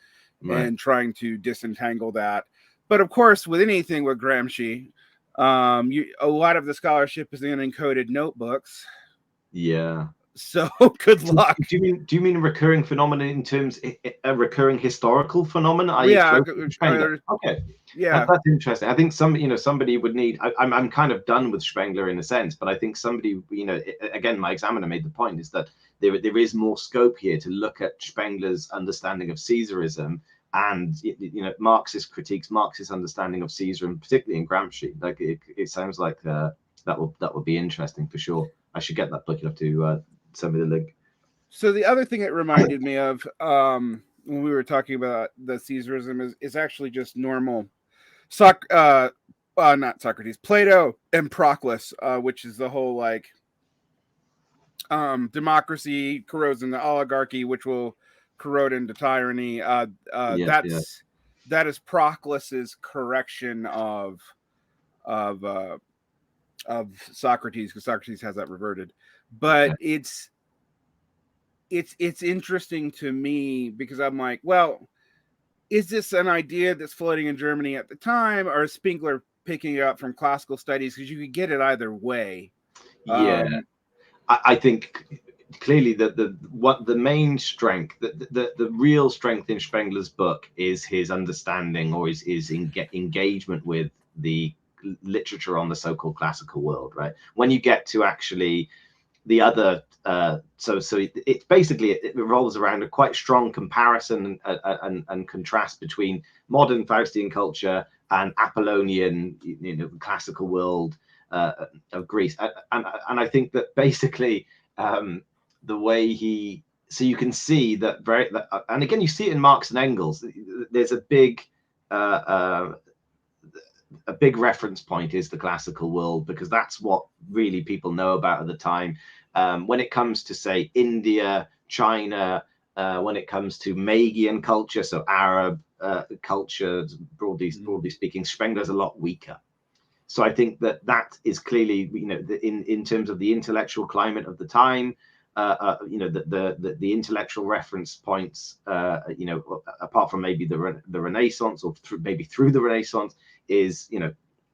and trying to disentangle that. But of course, with anything with Gramsci, a lot of the scholarship is in encoded notebooks. Yeah. So good luck. Do you mean a recurring phenomenon in terms a recurring historical phenomenon? Yeah. Okay. Yeah. That's interesting. I think somebody would need. I'm kind of done with Spengler in a sense, but I think somebody, again, my examiner made the point is that there is more scope here to look at Spengler's understanding of Caesarism and Marxist critiques, Marxist understanding of Caesarism, particularly in Gramsci. Like it sounds like that would be interesting for sure. I should get that book. You'll have to send me the link. So the other thing it reminded me of when we were talking about the Caesarism is actually just normal not Socrates, Plato and Proclus, which is the whole like democracy corrodes into oligarchy, which will corrode into tyranny. that is Proclus's correction of Socrates, because Socrates has that reverted. But it's interesting to me because I'm like, well, is this an idea that's floating in Germany at the time, or is Spengler picking it up from classical studies? Because you could get it either way. Yeah, I think clearly the main strength, the real strength in Spengler's book is his understanding or his engagement with the literature on the so-called classical world, right? When you get to actually the other, so it basically it revolves around a quite strong comparison and contrast between modern Faustian culture and Apollonian, classical world of Greece, and I think that basically the way so you can see that and again you see it in Marx and Engels. There's a big reference point is the classical world, because that's what really people know about at the time. When it comes to, say, India, China, when it comes to Magian culture, so Arab culture, broadly speaking, Spengler's a lot weaker. So I think that is clearly, in terms of the intellectual climate of the time, the intellectual reference points, apart from maybe the Renaissance, or maybe through the Renaissance, is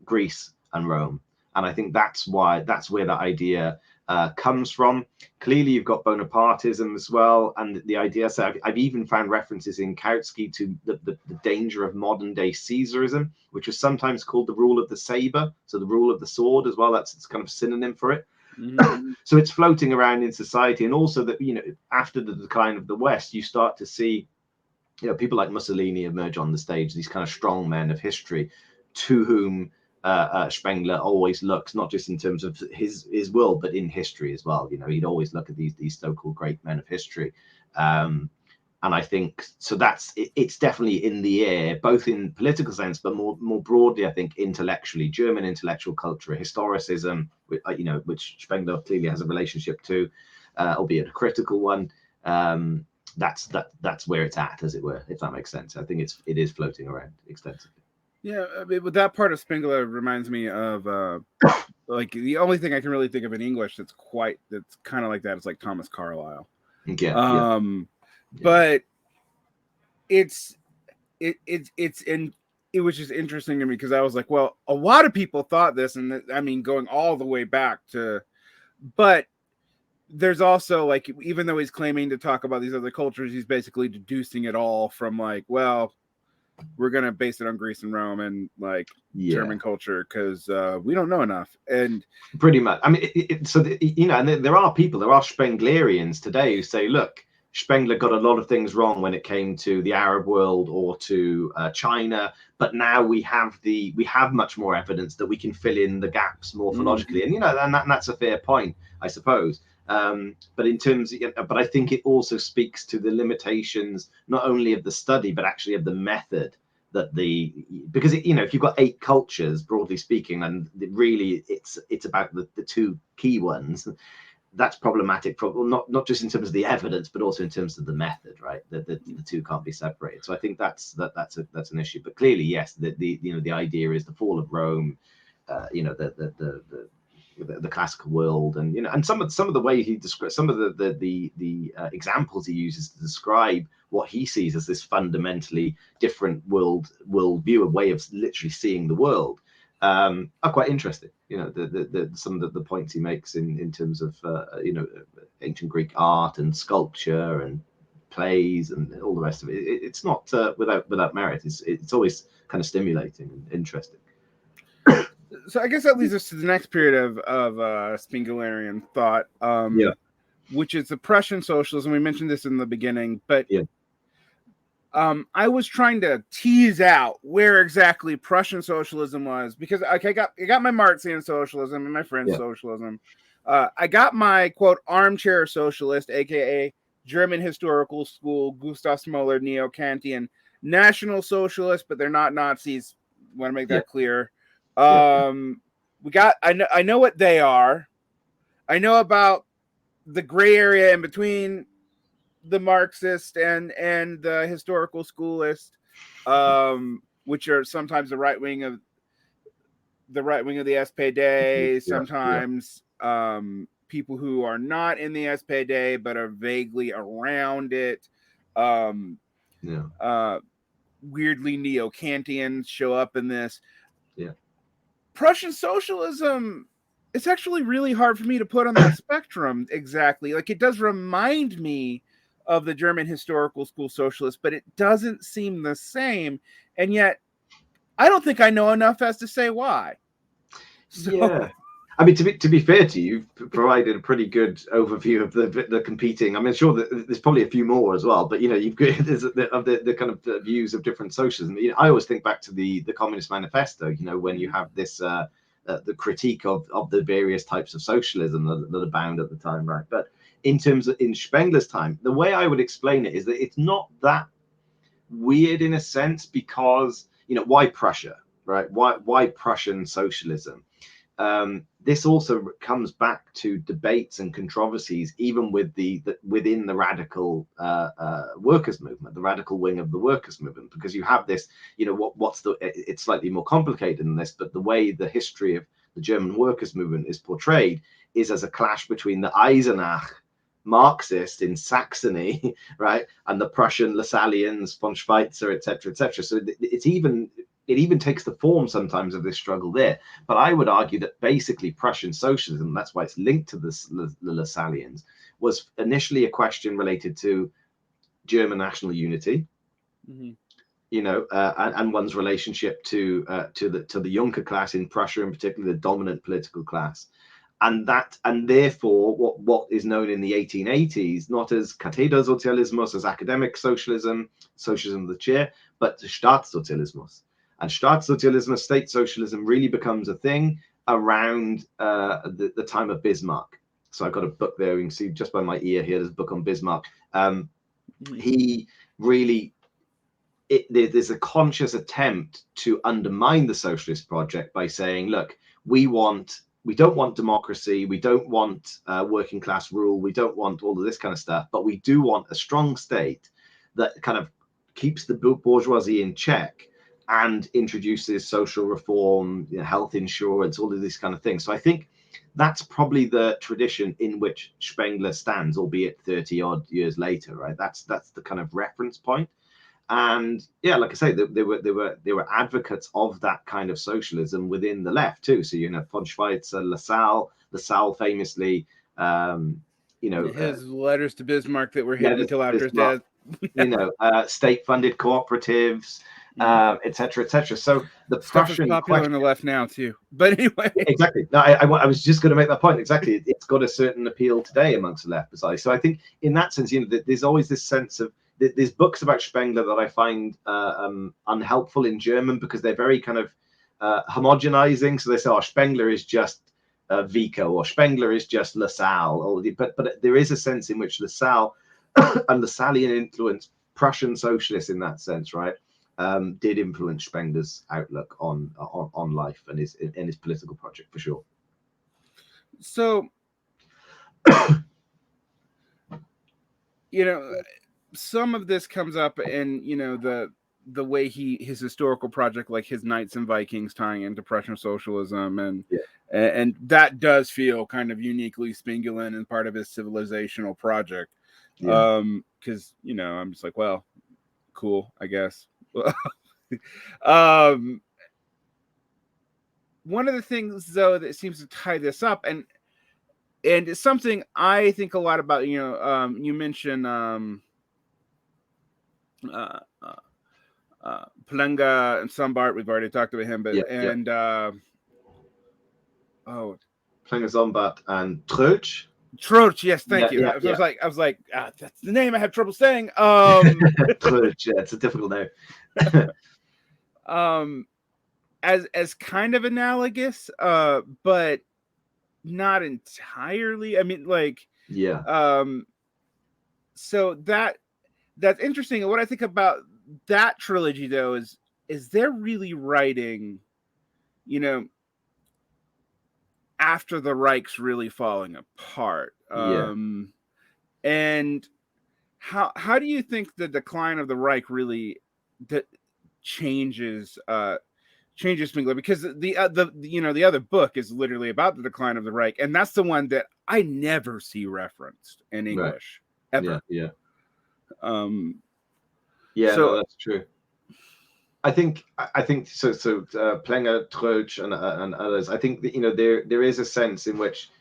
Greece and Rome. And I think that's where the idea comes from. Clearly, you've got Bonapartism as well, and the idea. So I've even found references in Kautsky to the danger of modern day Caesarism, which is sometimes called the rule of the saber, so the rule of the sword as well. It's kind of a synonym for it. Mm-hmm. So it's floating around in society, and also that after the decline of the West, you start to see people like Mussolini emerge on the stage, these kind of strong men of history, to whom Spengler always looks, not just in terms of his world, but in history as well. He'd always look at these so-called great men of history, and I think so. It's definitely in the air, both in political sense, but more broadly, I think intellectually, German intellectual culture, historicism, which Spengler clearly has a relationship to, albeit a critical one. That's where it's at, as it were, if that makes sense. I think it is floating around extensively. Yeah, I mean, with that part of Spengler reminds me of like the only thing I can really think of in English that's kind of like that is like Thomas Carlyle. Yeah. But it was just interesting to me because I was like, well, a lot of people thought this, and I mean, going all the way back to, but there's also like, even though he's claiming to talk about these other cultures, he's basically deducing it all from like, well, we're going to base it on Greece and Rome and like German culture because we don't know enough. And pretty much, I mean, and there are Spenglerians today who say, look, Spengler got a lot of things wrong when it came to the Arab world or to China, but now we have much more evidence that we can fill in the gaps morphologically, and that's a fair point, I suppose. But in terms but I think it also speaks to the limitations not only of the study but actually of the method because if you've got 8 cultures, broadly speaking, and really it's about the 2 key ones, that's problematic, not just in terms of the evidence but also in terms of the method, right? The 2 can't be separated. So I think that's an issue. But clearly, yes, the idea is the fall of Rome, the classical world, and some of the way he describes some of the examples he uses to describe what he sees as this fundamentally different world view, a way of literally seeing the world, are quite interesting. Some of the points he makes in terms of ancient Greek art and sculpture and plays and all the rest of it. It's not without merit. It's always kind of stimulating and interesting. So I guess that leads us to the next period of Spenglerian thought, which is the Prussian socialism. We mentioned this in the beginning, but I was trying to tease out where exactly Prussian socialism was, because I got my Marxian socialism and my French socialism. I got my quote armchair socialist, aka German historical school, Gustav Smoller, neo-Kantian national socialist, but they're not Nazis. Want to make that clear. I know what they are. I know about the gray area in between the Marxist and the historical schoolist. which are sometimes the right wing of the SPD, sometimes people who are not in the SPD but are vaguely around it. Weirdly neo-Kantians show up in this. Prussian socialism, it's actually really hard for me to put on that spectrum exactly. Like, it does remind me of the German historical school socialists, but it doesn't seem the same. And yet, I don't think I know enough as to say why. So, I mean, to be fair to you, you've provided a pretty good overview of the competing. I mean, sure that there's probably a few more as well, but you've got the kind of views of different socialism. I always think back to the Communist Manifesto. When you have this the critique of the various types of socialism that abound at the time, right? But in Spengler's time, the way I would explain it is that it's not that weird in a sense, because why Prussia, right? Why Prussian socialism? This also comes back to debates and controversies, even within the radical workers' movement, the radical wing of the workers' movement, because you have this, it's slightly more complicated than this, but the way the history of the German workers' movement is portrayed is as a clash between the Eisenach Marxist in Saxony, right, and the Prussian Lassallians, von Schweitzer, etc., etc. So it even takes the form sometimes of this struggle there. But I would argue that basically Prussian socialism, that's why it's linked to the Lassallians, was initially a question related to German national unity, and one's relationship to the Junker class in Prussia, in particular the dominant political class. And therefore what is known in the 1880s not as Kathedersozialismus, as academic socialism of the chair, but Staatssozialismus. And Staatssozialism, state socialism, really becomes a thing around the time of Bismarck. So I've got a book there, you can see just by my ear here, there's a book on Bismarck. He really, there's a conscious attempt to undermine the socialist project by saying, look, we don't want democracy, we don't want working class rule, we don't want all of this kind of stuff, but we do want a strong state that kind of keeps the bourgeoisie in check and introduces social reform, health insurance, all of these kind of things. So I think that's probably the tradition in which Spengler stands, albeit 30 odd years later, right? That's the kind of reference point. And yeah, like I say, there were advocates of that kind of socialism within the left too. So von Schweitzer, Lassalle famously, his letters to Bismarck that were hidden until after his death. State-funded cooperatives, etc., etc. So the stuff is popular on the left now too. But anyway, exactly. No, I was just going to make that point. Exactly, it's got a certain appeal today amongst the left, precisely. So I think in that sense, there's always this sense of there's books about Spengler that I find unhelpful in German, because they're very kind of homogenizing. So they say, oh, Spengler is just Vico, or Spengler is just Lassalle, but there is a sense in which Lassalle and Lassallian influence Prussian socialists in that sense, right, did influence Spengler's outlook on life and his political project, for sure. So, some of this comes up in the way his historical project, like his Knights and Vikings, tying into Prussian socialism, and that does feel kind of uniquely Spengler and part of his civilizational project. Because I'm just like, well, cool, I guess. One of the things though that seems to tie this up, and it's something I think a lot about, you mentioned Plenga and Sombart, we've already talked about him, but Plenga, Sombart, and Troeltsch. Troeltsch, yes, thank you. I was like, that's the name I have trouble saying. Troeltsch, it's a difficult name. As kind of analogous, but not entirely. I mean, like, so that's interesting. And what I think about that trilogy, though, is they're really writing, after the Reich's really falling apart. And how do you think the decline of the Reich really, changes Spengler, because the other book is literally about the decline of the Reich, and that's the one that I never see referenced in English ever. Yeah. No, That's true. I think so. Spengler, Troeltsch, and others. I think that there is a sense in which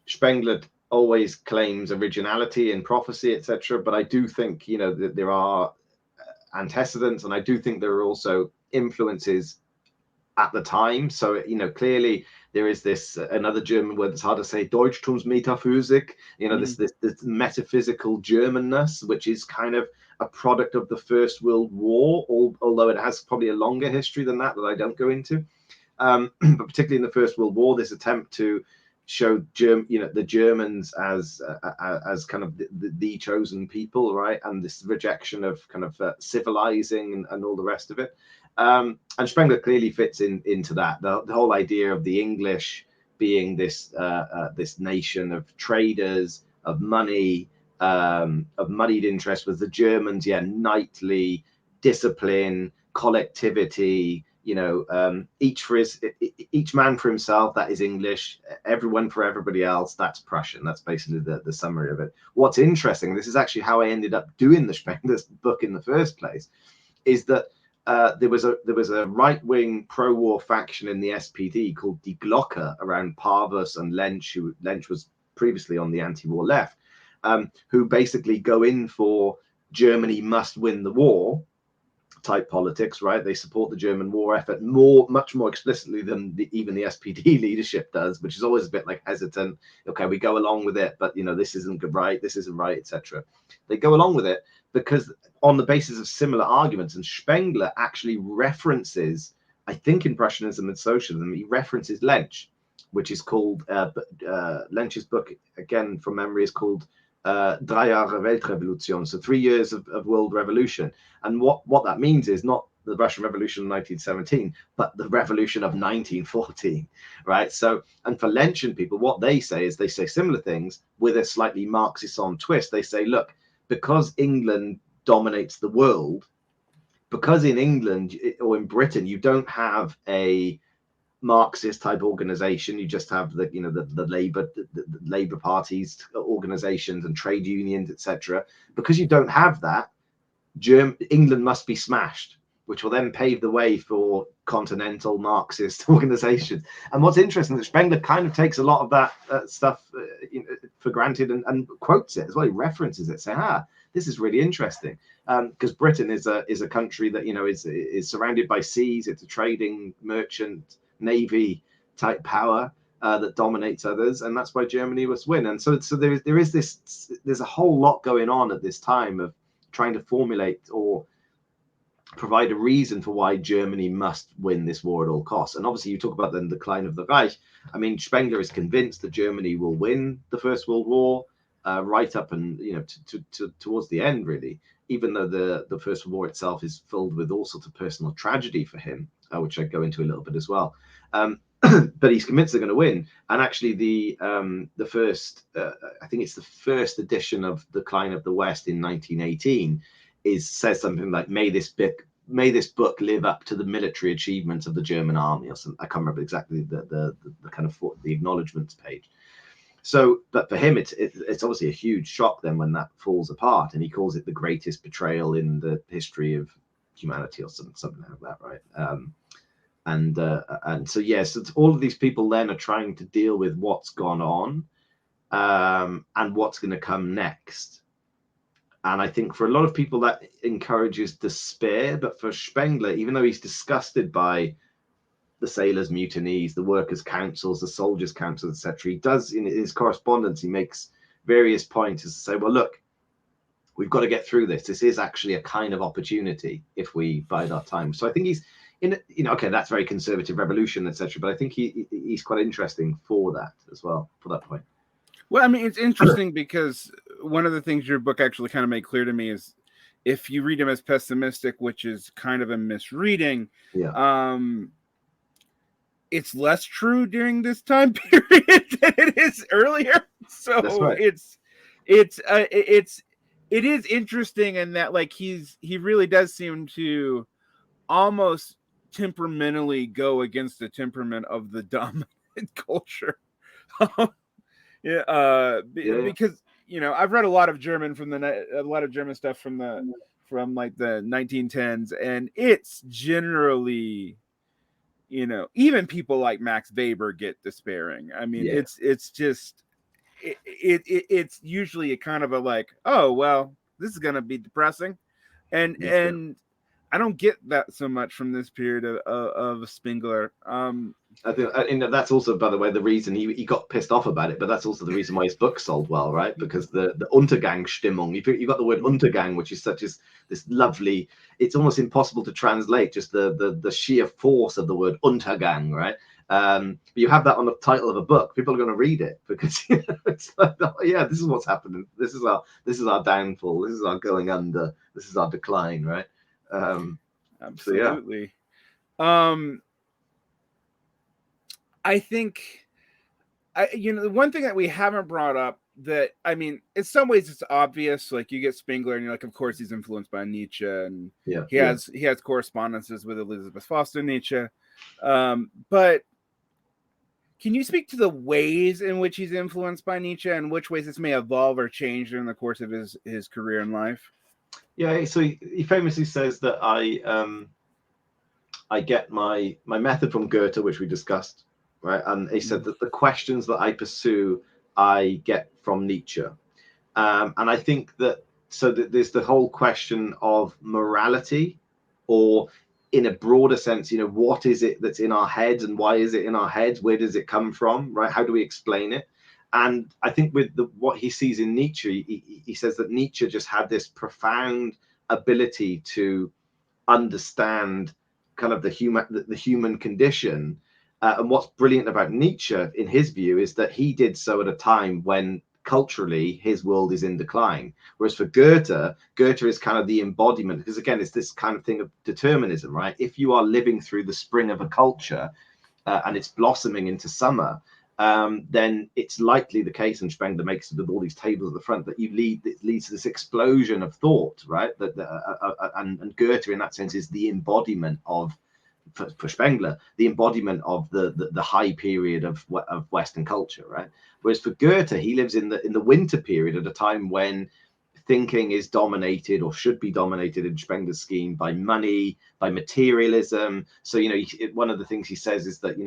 Spengler always claims originality in prophecy, etc. But I do think that there are antecedents, and I do think there are also influences at the time. So clearly there is this another German word that's hard to say, Deutschtumsmetaphysik. This metaphysical Germanness, which is kind of a product of the First World War, although it has probably a longer history than that I don't go into. But particularly in the First World War, this attempt to show the Germans as kind of the chosen people, right? And this rejection of kind of civilizing and all the rest of it. And Spengler clearly fits into that. The whole idea of the English being this nation of traders, of money, of moneyed interest, with the Germans, knightly, discipline, collectivity. Each man for himself, that is English. Everyone for everybody else, that's Prussian. That's basically the summary of it. What's interesting, this is actually how I ended up doing the Spengler book in the first place, is that there was a right-wing pro-war faction in the SPD called Die Glocke around Parvus and Lensch, who Lensch was previously on the anti-war left, who basically go in for Germany must win the war type politics, right? They support the German war effort much more explicitly than even the SPD leadership does, which is always a bit like hesitant. Okay, we go along with it, but this isn't good, right? This isn't right, etc. They go along with it because on the basis of similar arguments, and Spengler actually references, I think in Prussianism and Socialism, he references Lensch, which is called Lensch's book, again from memory, is called 3 Jahre Weltrevolution, so 3 years of world revolution. And what that means is not the Russian Revolution of 1917, but the revolution of 1914, right? So, and for Lenschian people, what they say is they say similar things with a slightly Marxist twist. They say, look, because England dominates the world, because in England or in Britain, you don't have a Marxist type organization, you just have the Labour Party's organizations and trade unions, etc. Because you don't have that, England must be smashed, which will then pave the way for continental Marxist organizations. And what's interesting is Spengler kind of takes a lot of that stuff for granted and quotes it as well. He references it, saying, this is really interesting, because Britain is a country that is surrounded by seas. It's a trading, merchant, navy type power that dominates others, and that's why Germany must win. And so there's a whole lot going on at this time of trying to formulate or provide a reason for why Germany must win this war at all costs. And obviously you talk about the decline of the Reich. I mean, Spengler is convinced that Germany will win the First World War right up and towards the end, really, even though the First World War itself is filled with all sorts of personal tragedy for him, which I go into a little bit as well. But he's convinced they're going to win. And actually, the first, I think it's the first edition of Decline of the West in 1918, says something like, "May this book live up to the military achievements of the German army," or something. I can't remember exactly the kind of the acknowledgements page. So, but for him, it's obviously a huge shock then when that falls apart, and he calls it the greatest betrayal in the history of humanity, or something like that, right? And so yes, all of these people then are trying to deal with what's gone on, and what's going to come next. And I think for a lot of people that encourages despair, but for Spengler, even though he's disgusted by the sailors' mutinies, the workers' councils, the soldiers' councils, etc., he does, in his correspondence, he makes various points as to say, well, look, we've got to get through this. This is actually a kind of opportunity if we bide our time. So I think he's okay, that's very conservative revolution, etc. But I think he's quite interesting for that as well, for that point. Well, I mean, it's interesting because one of the things your book actually kind of made clear to me is if you read him as pessimistic, which is kind of a misreading, it's less true during this time period than it is earlier. So that's right. It is interesting in that, like, he really does seem to almost temperamentally go against the temperament of the dominant culture. Yeah, because I've read a lot of German stuff from like the 1910s, and it's generally, even people like Max Weber get despairing. I mean, it's just it's usually a kind of a like, oh well, this is gonna be depressing, and I don't get that so much from this period of Spengler. I think that's also, by the way, the reason he got pissed off about it, but that's also the reason why his book sold well, right? Because the Untergangsstimmung, you got the word Untergang, which is such as this lovely, it's almost impossible to translate, just the sheer force of the word Untergang, right? But you have that on the title of a book, people are going to read it because it's like, oh, yeah, this is what's happening. This is our downfall. This is our going under. This is our decline, right? Absolutely. So, yeah. I think, the one thing that we haven't brought up that, I mean, in some ways it's obvious, like you get Spengler and you're like, of course he's influenced by Nietzsche, and he has correspondences with Elizabeth Foster Nietzsche. But can you speak to the ways in which he's influenced by Nietzsche and which ways this may evolve or change during the course of his career and life? Yeah, so he famously says that I get my method from Goethe, which we discussed, right? And he said that the questions that I pursue, I get from Nietzsche. And I think that there's the whole question of morality, or in a broader sense, what is it that's in our heads and why is it in our heads? Where does it come from, right? How do we explain it? And I think with what he sees in Nietzsche, he says that Nietzsche just had this profound ability to understand kind of the human condition. And what's brilliant about Nietzsche, in his view, is that he did so at a time when culturally his world is in decline. Whereas for Goethe is kind of the embodiment, because again, it's this kind of thing of determinism, right? If you are living through the spring of a culture and it's blossoming into summer, then it's likely the case, and Spengler makes it with all these tables at the front, that it leads to this explosion of thought, right? And Goethe, in that sense, is the embodiment of, for Spengler, the embodiment of the high period of Western culture, right? Whereas for Goethe, he lives in the winter period at a time when thinking is dominated, or should be dominated in Spengler's scheme, by money, by materialism. So one of the things he says is that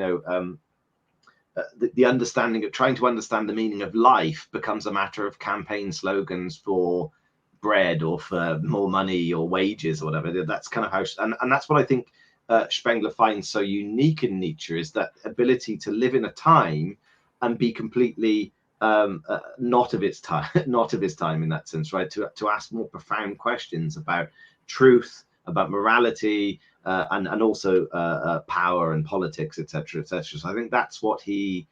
the understanding of trying to understand the meaning of life becomes a matter of campaign slogans for bread or for more money or wages or whatever. That's kind of how, and that's what I think Spengler finds so unique in Nietzsche, is that ability to live in a time and be completely not of its time in that sense, right? To ask more profound questions about truth, about morality, and also power and politics, etc., etc. So I think that's what he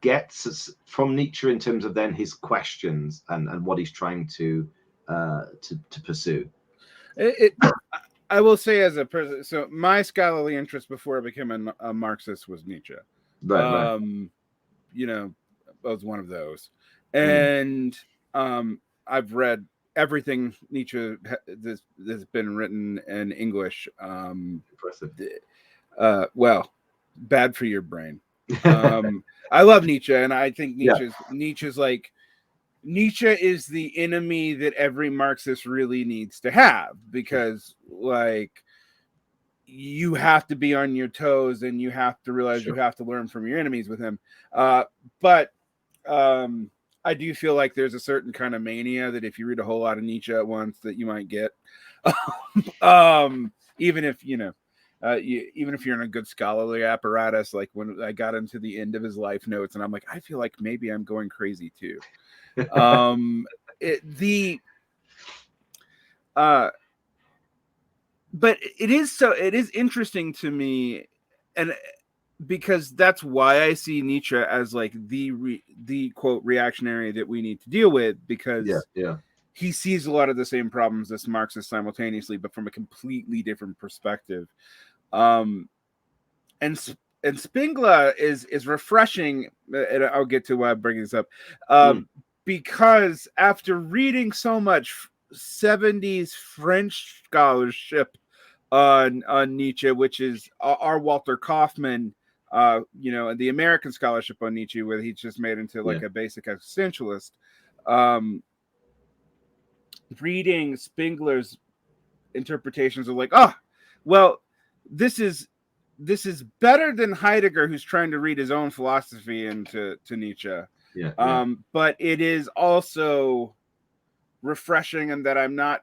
gets from Nietzsche in terms of then his questions and what he's trying to pursue. I will say, as a person, so my scholarly interest before I became a Marxist was Nietzsche. Right. I was one of those, and I've read everything Nietzsche that's been written in English. Impressive. Well, bad for your brain. I love Nietzsche, and I think Nietzsche's like, Nietzsche is the enemy that every Marxist really needs to have, because like you have to be on your toes and you have to realize you have to learn from your enemies with him. But I do feel like there's a certain kind of mania that if you read a whole lot of Nietzsche at once, that you might get. Even if even if you're in a good scholarly apparatus, like when I got into the end of his life notes, and I'm like, I feel like maybe I'm going crazy too. But it is interesting to me, and because that's why I see Nietzsche as like the quote reactionary that we need to deal with, because he sees a lot of the same problems as Marxists simultaneously, but from a completely different perspective. And Spengler is refreshing, and I'll get to why I'm bringing this up, because after reading so much 70s French scholarship on Nietzsche, which is our Walter Kaufman, the American scholarship on Nietzsche, where he's just made into like a basic existentialist. Reading Spengler's interpretations of like, well, this is better than Heidegger, who's trying to read his own philosophy into Nietzsche. But it is also refreshing, and that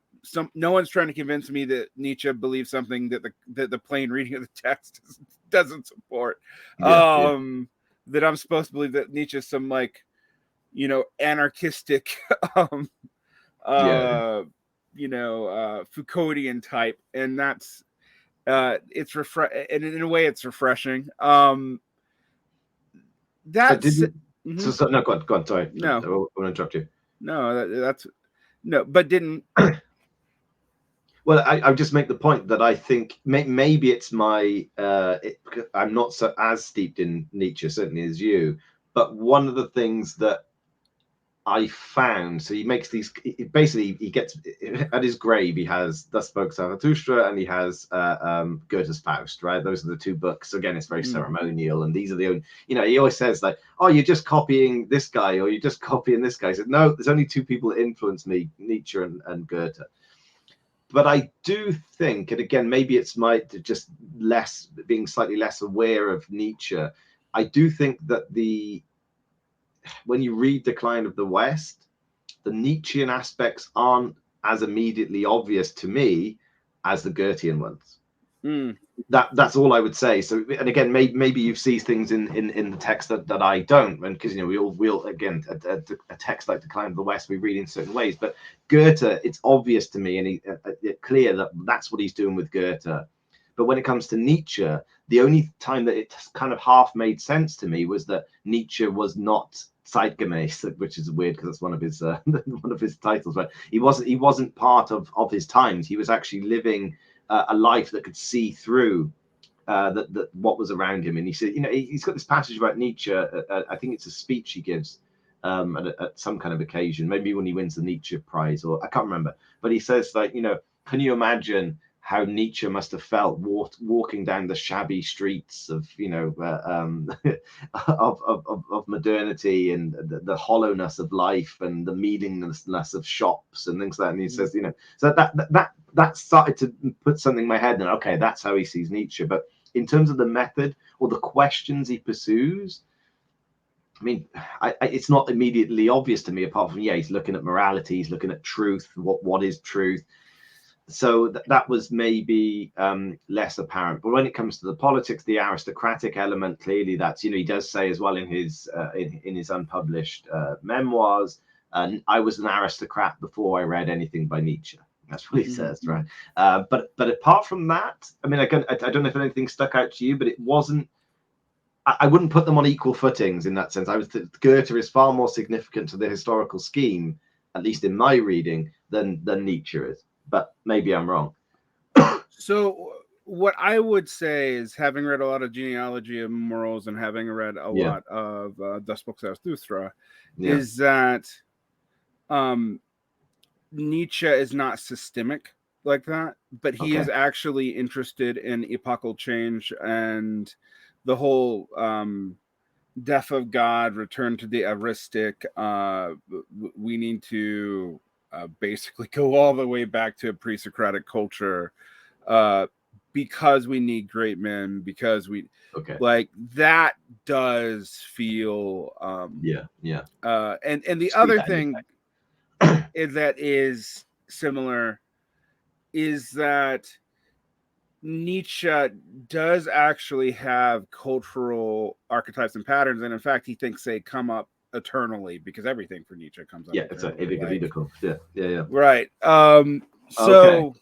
no one's trying to convince me that Nietzsche believes something that the plain reading of the text doesn't support. That I'm supposed to believe that Nietzsche is some like, anarchistic Foucauldian type, and that's it's and in a way it's refreshing. That's no, go on. Sorry, no, I want to interrupt you. No, that's no, but didn't. Well, I just make the point that I think maybe it's my I'm not so as steeped in Nietzsche certainly as you, but one of the things that I found, so he makes these, basically he gets at his grave, he has Thus Spoke Zarathustra and he has Goethe's Faust, right? Those are the two books. Again, it's very ceremonial, and these are the only, he always says like, oh, you're just copying this guy, or you're just copying this guy. He said, no, there's only two people that influenced me, Nietzsche and Goethe. But I do think, and again, maybe it's my just being slightly less aware of Nietzsche, I do think that when you read Decline of the West, the Nietzschean aspects aren't as immediately obvious to me as the Goethean ones. That's all I would say. So, and again, maybe you see things in the text that I don't, and because we'll again a text like Decline of the West we read in certain ways, but Goethe, it's obvious to me, and it's clear that that's what he's doing with Goethe. But when it comes to Nietzsche, the only time that it kind of half made sense to me was that Nietzsche was not zeitgemäß, which is weird because that's one of his one of his titles. But he wasn't part of his times. He was actually living a life that could see through that what was around him. And he said, he's got this passage about Nietzsche. I think it's a speech he gives at some kind of occasion, maybe when he wins the Nietzsche Prize, or I can't remember. But he says, like, can you imagine how Nietzsche must have felt walking down the shabby streets of of modernity, and the hollowness of life, and the meaninglessness of shops and things like that. And he says, so that started to put something in my head, and okay, that's how he sees Nietzsche. But in terms of the method or the questions he pursues, I mean, it's not immediately obvious to me, apart from he's looking at morality, he's looking at truth, what is truth. So that was maybe less apparent. But when it comes to the politics, the aristocratic element, clearly that's, he does say as well in his unpublished memoirs, I was an aristocrat before I read anything by Nietzsche. That's what he says, right? But apart from that, I mean, I don't know if anything stuck out to you, but it wasn't, I wouldn't put them on equal footings in that sense. Goethe is far more significant to the historical scheme, at least in my reading, than Nietzsche is. But maybe I'm wrong. So what I would say is, having read a lot of genealogy of morals and having read a lot of Thus Spoke Zarathustra, is that Nietzsche is not systemic like that, but he is actually interested in epochal change and the whole death of God, return to the eristic. We need to basically go all the way back to pre-Socratic culture because we need great men, because we like that does feel and the other thing is similar is that Nietzsche does actually have cultural archetypes and patterns, and in fact he thinks they come up eternally, because everything for Nietzsche comes up eternally. Right. So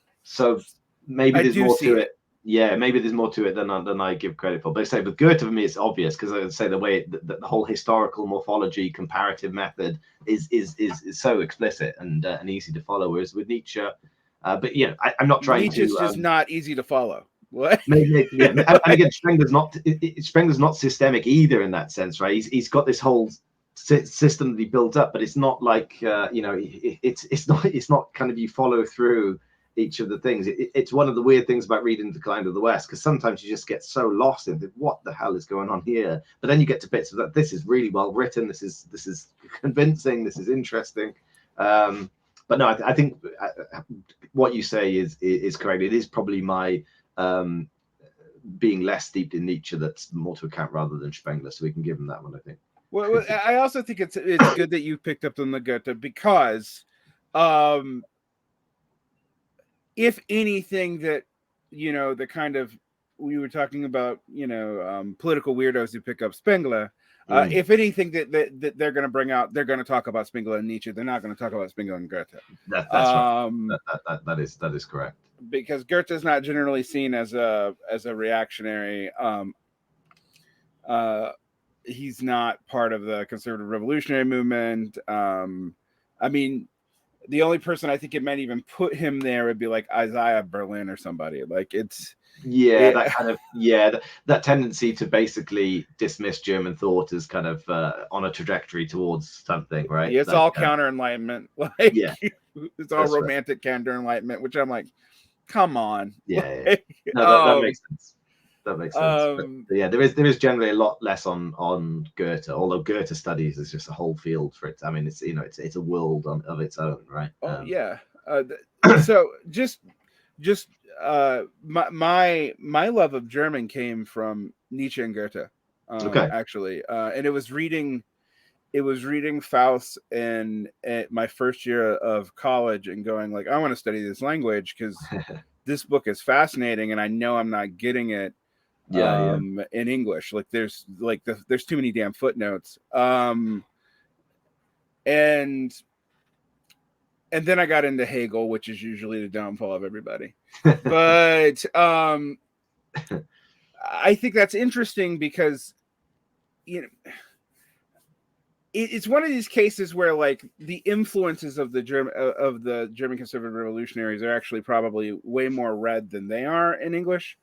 maybe there's more to it. Maybe there's more to it than I give credit for. But I say with Goethe, for me, it's obvious, because I would say the way the whole historical morphology comparative method is so explicit and easy to follow. Whereas with Nietzsche, but I'm not trying Nietzsche's just not easy to follow. What? Maybe, and again, Spengler's not systemic either in that sense, right? He's got this whole system that he built up, but it's not like it's not kind of you follow through each of the things. It's one of the weird things about reading Decline of the West, because sometimes you just get so lost in what the hell is going on here. But then you get to bits of that. This is really well written. This is convincing. This is interesting. But no, I think what you say is correct. It is probably my being less steeped in Nietzsche that's more to account rather than Spengler. So we can give him that one, I think. Well, I also think it's good that you picked up on the Goethe, because if anything, that the kind of, we were talking about, political weirdos who pick up Spengler. If anything that they're going to bring out, they're going to talk about Spengler and Nietzsche. They're not going to talk about Spengler and Goethe. That's right. That is correct. Because Goethe is not generally seen as a reactionary. He's not part of the conservative revolutionary movement. I mean, the only person I think it might even put him there would be like Isaiah Berlin or somebody. Like that tendency to basically dismiss German thought as kind of on a trajectory towards something, right? It's all counter enlightenment. Like, it's all romantic counter enlightenment, which I'm like, come on. Yeah. No, that makes sense. That makes sense. But yeah, there is generally a lot less on Goethe, although Goethe studies is just a whole field for it. I mean, it's it's a world of its own, right? So just my love of German came from Nietzsche and Goethe, actually, and it was reading Faust and at my first year of college and going like, I want to study this language because this book is fascinating, and I know I'm not getting it in English. Like there's too many damn footnotes. And then I got into Hegel, which is usually the downfall of everybody. But I think that's interesting because it's one of these cases where like the influences of the German conservative revolutionaries are actually probably way more read than they are in English.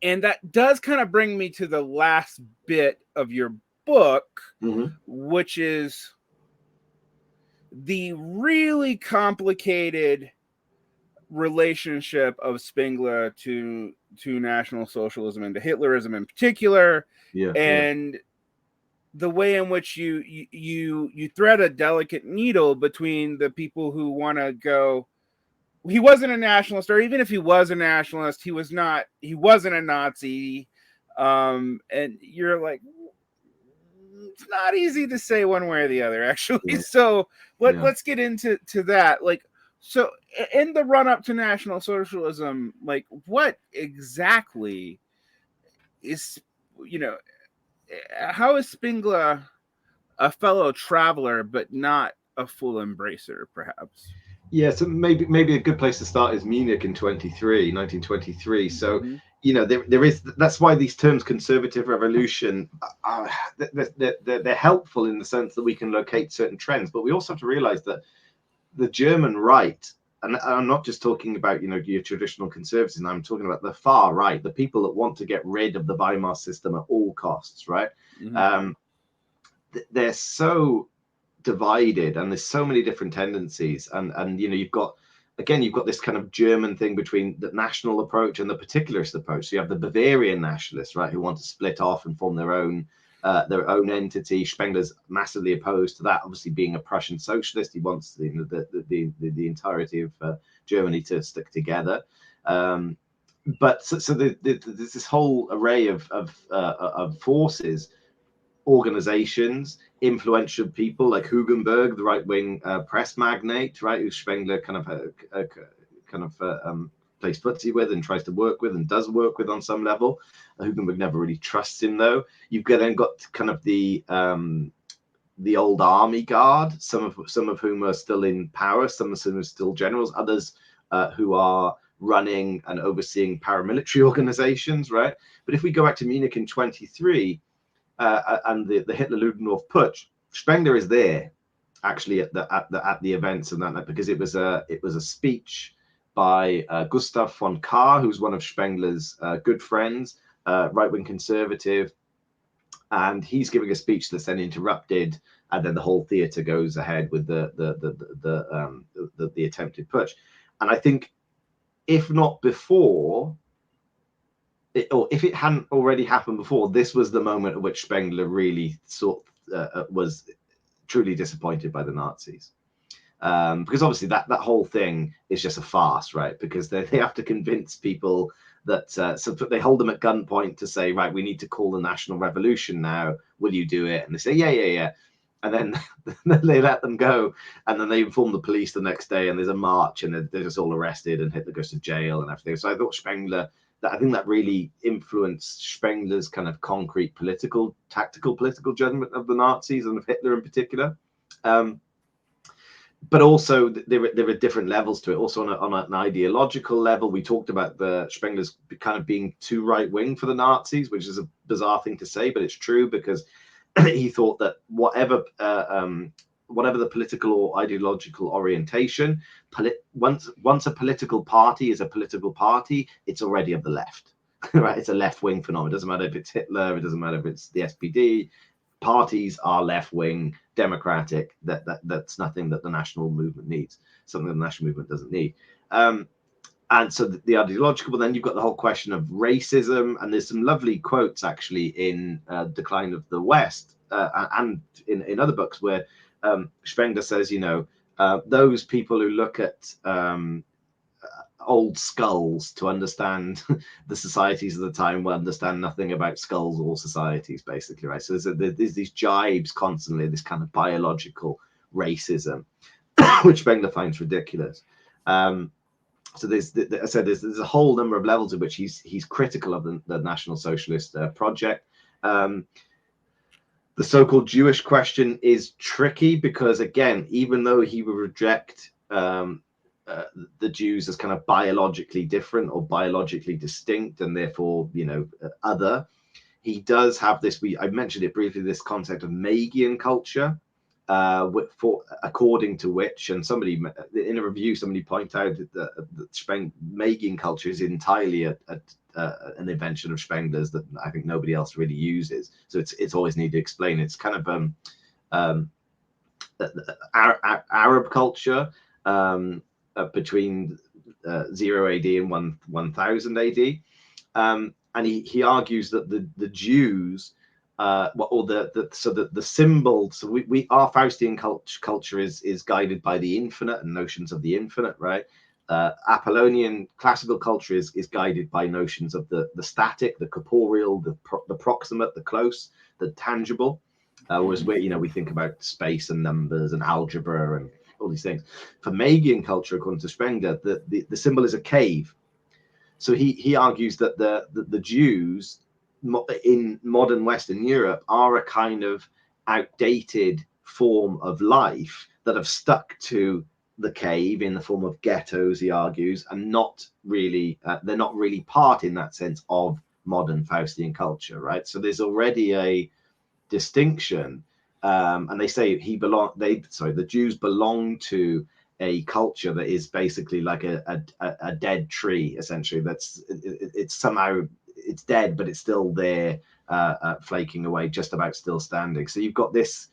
And that does kind of bring me to the last bit of your book, which is the really complicated relationship of Spengler to National Socialism and to Hitlerism in particular, and the way in which you thread a delicate needle between the people who want to go, he wasn't a nationalist, or even if he was a nationalist, he wasn't a Nazi, and you're like, it's not easy to say one way or the other, actually. So let's get into that. Like, so in the run up to National Socialism, like what exactly is, how is Spengler a fellow traveler but not a full embracer, perhaps? Yeah, so maybe a good place to start is Munich in 1923. So there is, that's why these terms conservative revolution they're helpful in the sense that we can locate certain trends, but we also have to realize that the German right, and I'm not just talking about your traditional conservatives, I'm talking about the far right, the people that want to get rid of the Weimar system at all costs, right? They're so divided, and there's so many different tendencies, and you've got this kind of German thing between the national approach and the particularist approach. So you have the Bavarian nationalists, right, who want to split off and form their own entity. Spengler's massively opposed to that, obviously being a Prussian socialist. He wants the entirety of Germany to stick together. But there's this whole array of forces, organizations, influential people like Hugenberg, the right-wing press magnate, right, who Spengler kind of plays footsie with and tries to work with and does work with on some level. Hugenberg never really trusts him, though. You've then got kind of the old army guard, some of whom are still in power, some of whom are still generals, others who are running and overseeing paramilitary organizations, right? But if we go back to Munich in 23, and the Hitler-Ludendorff putsch, Spengler is there actually at the events and that, because it was a speech by Gustav von Kahr, who's one of Spengler's good friends, right-wing conservative, and he's giving a speech that's then interrupted, and then the whole theatre goes ahead with the attempted putsch. And I think, if not before, or if it hadn't already happened before, this was the moment at which Spengler really was truly disappointed by the Nazis. Because obviously that whole thing is just a farce, right? Because they have to convince people that so they hold them at gunpoint to say, right, we need to call the national revolution now. Will you do it? And they say, yeah. And then they let them go, and then they inform the police the next day, and there's a march, and they're just all arrested, and Hitler goes to jail and everything. So I thought Spengler, I think that really influenced Spengler's kind of concrete tactical political judgment of the Nazis and of Hitler in particular. But also there are different levels to it. Also on an ideological level, we talked about the Spengler's kind of being too right wing for the Nazis, which is a bizarre thing to say, but it's true, because he thought that whatever the political or ideological orientation, once a political party is a political party, it's already of the left, right? It's a left wing phenomenon. It doesn't matter if it's Hitler, it doesn't matter if it's the SPD. Parties are left-wing, democratic. That's nothing that the national movement needs. Something the national movement doesn't need. And so the ideological, but then you've got the whole question of racism, and there's some lovely quotes actually in Decline of the West and in other books where Spengler says, those people who look at old skulls to understand the societies of the time will understand nothing about skulls or societies, basically, right? So there's these jibes constantly, this kind of biological racism, which Spengler finds ridiculous. So there's a whole number of levels in which he's critical of the National Socialist project. The so-called Jewish question is tricky because, again, even though he would reject the Jews as kind of biologically different or biologically distinct and therefore, other, he does have this, I mentioned it briefly, this concept of Magian culture, according to which, and somebody in a review, somebody pointed out that Magian culture is entirely an invention of Spengler's that I think nobody else really uses. So it's always need to explain. It's kind of Arab culture, between 0 AD and 1000 AD. And he argues that the Jews, the symbol, so our Faustian culture is guided by the infinite and notions of the infinite, right? Apollonian classical culture is guided by notions of the static, the corporeal, the proximate, the close, the tangible. Whereas we think about space and numbers and algebra and all these things. For Magian culture, according to Spengler, the symbol is a cave. So he argues that the Jews in modern Western Europe are a kind of outdated form of life that have stuck to the cave in the form of ghettos, he argues, and they're not really part in that sense of modern Faustian culture, right? So there's already a distinction. And they say the Jews belong to a culture that is basically like a dead tree, essentially. It's somehow it's dead, but it's still there, flaking away, just about still standing. So you've got this,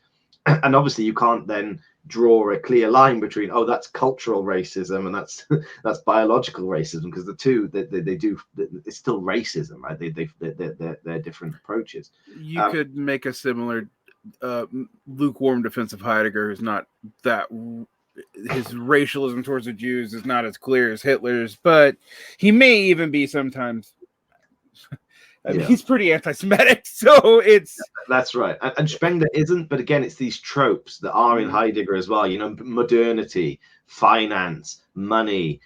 and obviously you can't then draw a clear line between that's cultural racism and that's biological racism, because the two it's still racism, right? They're different approaches. You could make a similar lukewarm defense of Heidegger, who's not that, his racialism towards the Jews is not as clear as Hitler's, but he may even be sometimes. He's pretty anti-Semitic, so that's right. And Spengler isn't, but again, it's these tropes that are in Heidegger as well. Modernity, finance, money,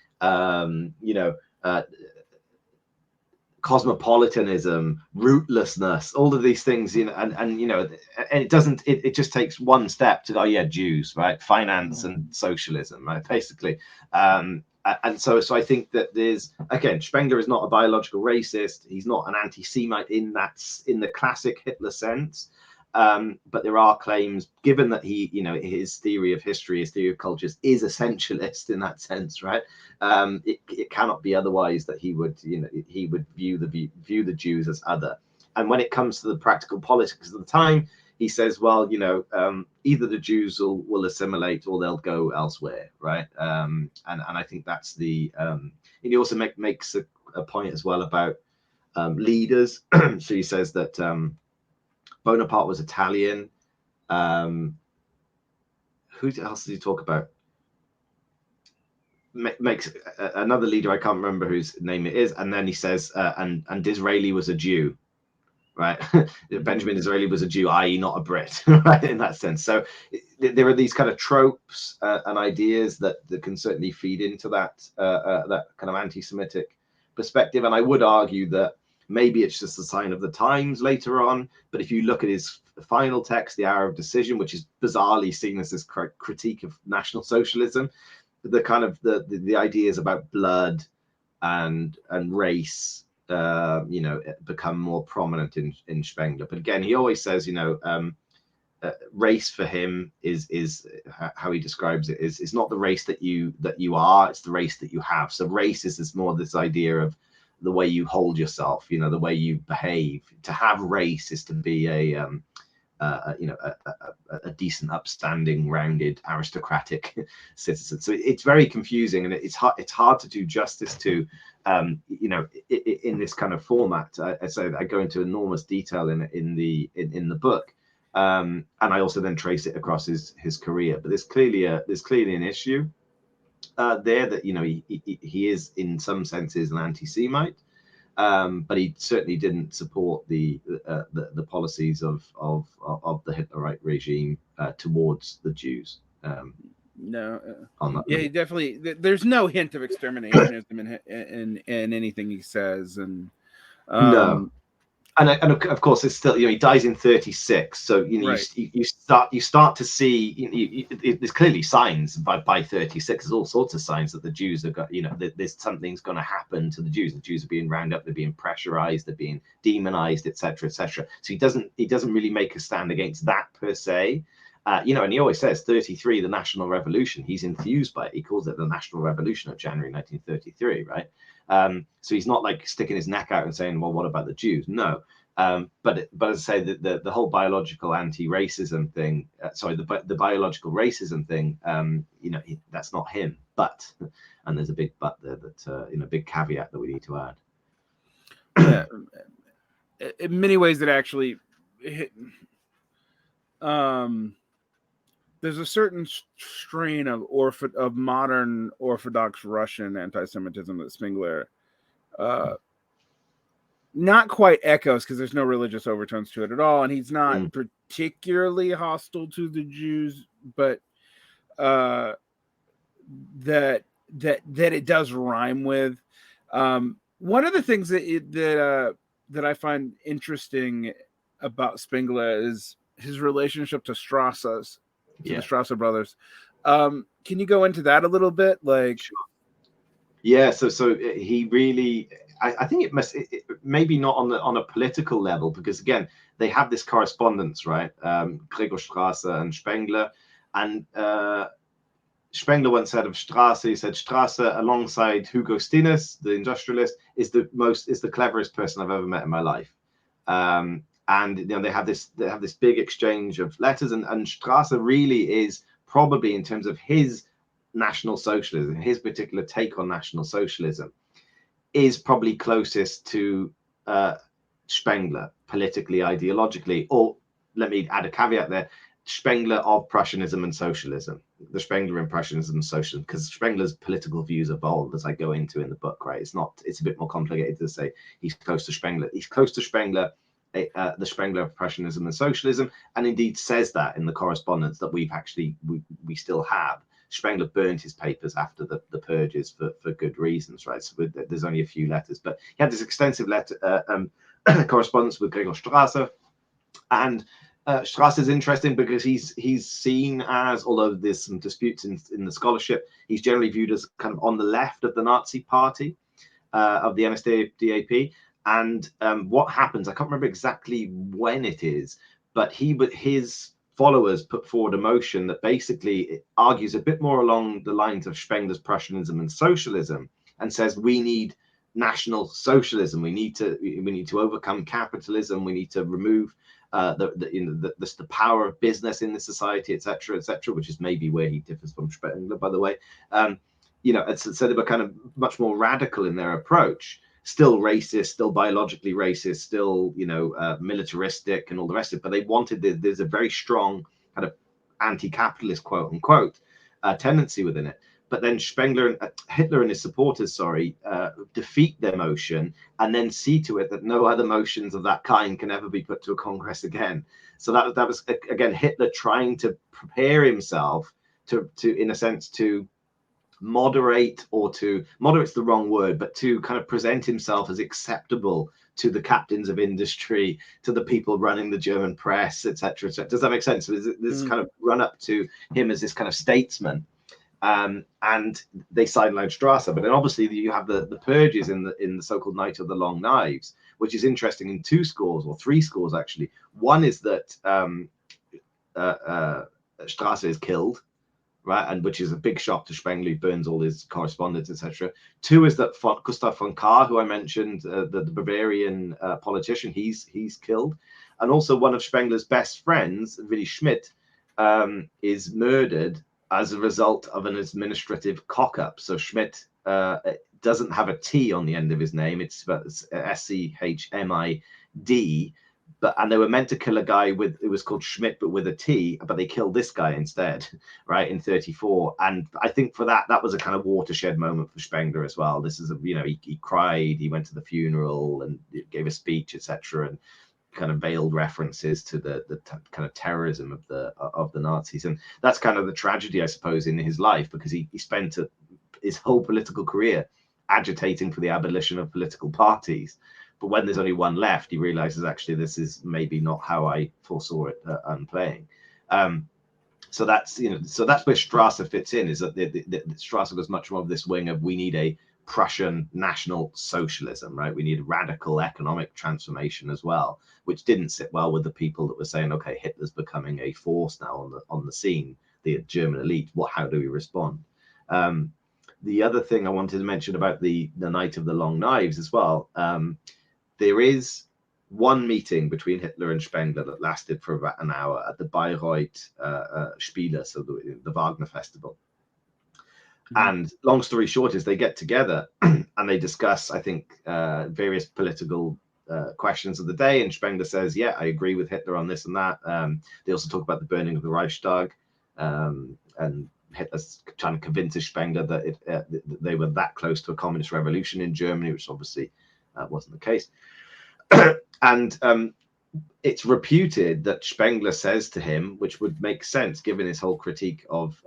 cosmopolitanism, rootlessness, all of these things, and it doesn't. It just takes one step to Jews, right? Finance and socialism, right? Basically, and so I think that there's, again, Spengler is not a biological racist. He's not an anti-Semite in the classic Hitler sense. But there are claims, given that his theory of history, his theory of cultures is essentialist in that sense, right? It cannot be otherwise that he would view the Jews as other. And when it comes to the practical politics of the time, he says, well, either the Jews will assimilate or they'll go elsewhere, right? And I think that's the. He also makes a point as well about leaders. So he says that Bonaparte was Italian. Who else did he talk about? Makes another leader, I can't remember whose name it is, and then he says, and Disraeli was a Jew, right? Benjamin Disraeli was a Jew, i.e., not a Brit, right? In that sense. So there are these kind of tropes and ideas that can certainly feed into that kind of anti-Semitic perspective. And I would argue that maybe it's just a sign of the times later on. But if you look at his final text, The Hour of Decision, which is bizarrely seen as this critique of National Socialism, the kind of the ideas about blood and race become more prominent in Spengler. But again, he always says, race for him is how he describes it is not the race that you are, it's the race that you have. So race is more this idea of the way you hold yourself, the way you behave. To have race is to be a decent, upstanding, rounded, aristocratic citizen. So it's very confusing, and it's hard to do justice to, in this kind of format. I go into enormous detail in the book, and I also then trace it across his career. But there's clearly an issue there that he is in some senses an anti-Semite. But he certainly didn't support the policies of the Hitlerite regime towards the Jews. No, he definitely. There's no hint of exterminationism in anything he says, and no. And of course, it's still, he dies in 1936. So right. you start to see, there's clearly signs by 1936. There's all sorts of signs that the Jews have got, there's something's going to happen to the Jews. The Jews are being rounded up, they're being pressurized, they're being demonized, etc., etc. So he doesn't really make a stand against that per se. And he always says 1933, the National Revolution. He's enthused by it. He calls it the National Revolution of January 1933, right? So he's not like sticking his neck out and saying, well, what about the Jews? No. But as I say, the whole biological anti-racism thing, the biological racism thing, that's not him. But, and there's a big but there that, big caveat that we need to add. Yeah. In many ways, it actually, there's a certain strain of modern Orthodox Russian anti-Semitism that Spengler not quite echoes, because there's no religious overtones to it at all, and he's not particularly hostile to the Jews, but that it does rhyme with. One of the things that I find interesting about Spengler is his relationship to the Strasser brothers. Can you go into that a little bit? Like, sure. Yeah, so he really, I think it maybe not on a political level, because again, they have this correspondence, right? Gregor Strasser and Spengler, and Spengler once said of Strasser, he said Strasser, alongside Hugo Stinnes, the industrialist, is the cleverest person I've ever met in my life. And they have this big exchange of letters, and Strasser really is probably, in terms of his National Socialism, his particular take on National Socialism, is probably closest to Spengler politically, ideologically. Or let me add a caveat there: Spengler of Prussianism and socialism, the Spengler in Prussianism and socialism, because Spengler's political views evolved, as I go into in the book, right? It's a bit more complicated to say he's close to Spengler. He's close to Spengler, the Spengler of Prussianism and socialism, and indeed says that in the correspondence that we still have. Spengler burned his papers after the purges for good reasons, right? So there's only a few letters, but he had this extensive correspondence with Gregor Strasser, and Strasser is interesting because he's seen as, although there's some disputes in the scholarship, he's generally viewed as kind of on the left of the Nazi party, of the NSDAP. And what happens, I can't remember exactly when it is, but his followers put forward a motion that basically argues a bit more along the lines of Spengler's Prussianism and socialism, and says we need national socialism. We need to overcome capitalism. We need to remove the power of business in the society, etc., which is maybe where he differs from Spengler, by the way. So they were kind of much more radical in their approach. Still racist, still biologically racist, still militaristic and all the rest of it. But they wanted there's a very strong kind of anti-capitalist, quote unquote, tendency within it. But then Hitler and his supporters, defeat their motion and then see to it that no other motions of that kind can ever be put to a Congress again. So that was again Hitler trying to prepare himself to in a sense to moderate's the wrong word, but to kind of present himself as acceptable to the captains of industry, to the people running the German press, etc. Does that make sense? So this kind of run up to him as this kind of statesman. And they sidelined Strasser, but then obviously you have the purges in the so-called Night of the Long Knives, which is interesting in 2 scores or 3 scores actually. One is that Strasser is killed, right, and which is a big shock to Spengler, burns all his correspondence, etc. 2 is that Gustav von Kahr, who I mentioned, the Bavarian politician, he's killed, and also one of Spengler's best friends, Willy Schmidt, is murdered as a result of an administrative cock-up. So Schmidt doesn't have a T on the end of his name. It's Schmid, and they were meant to kill a guy it was called Schmidt, but with a T, but they killed this guy instead, right, in 1934. And I think for that was a kind of watershed moment for Spengler as well. This is he cried, he went to the funeral and gave a speech, etc., and kind of veiled references to the kind of terrorism of the Nazis. And that's kind of the tragedy, I suppose, in his life, because he spent his whole political career agitating for the abolition of political parties. But when there's only one left, he realizes actually this is maybe not how I foresaw it unplaying. So that's where Strasser fits in, is that Strasser was much more of this wing of, we need a Prussian national socialism, right? We need radical economic transformation as well, which didn't sit well with the people that were saying, okay, Hitler's becoming a force now on the scene, the German elite. How do we respond? The other thing I wanted to mention about the Night of the Long Knives as well, there is one meeting between Hitler and Spengler that lasted for about an hour at the Bayreuth Spiele, so the Wagner Festival. And long story short is they get together and they discuss, I think, various political questions of the day. And Spengler says, yeah, I agree with Hitler on this and that. They also talk about the burning of the Reichstag. And Hitler's trying to convince Spengler that they were that close to a communist revolution in Germany, which obviously wasn't the case. And it's reputed that Spengler says to him, which would make sense given his whole critique of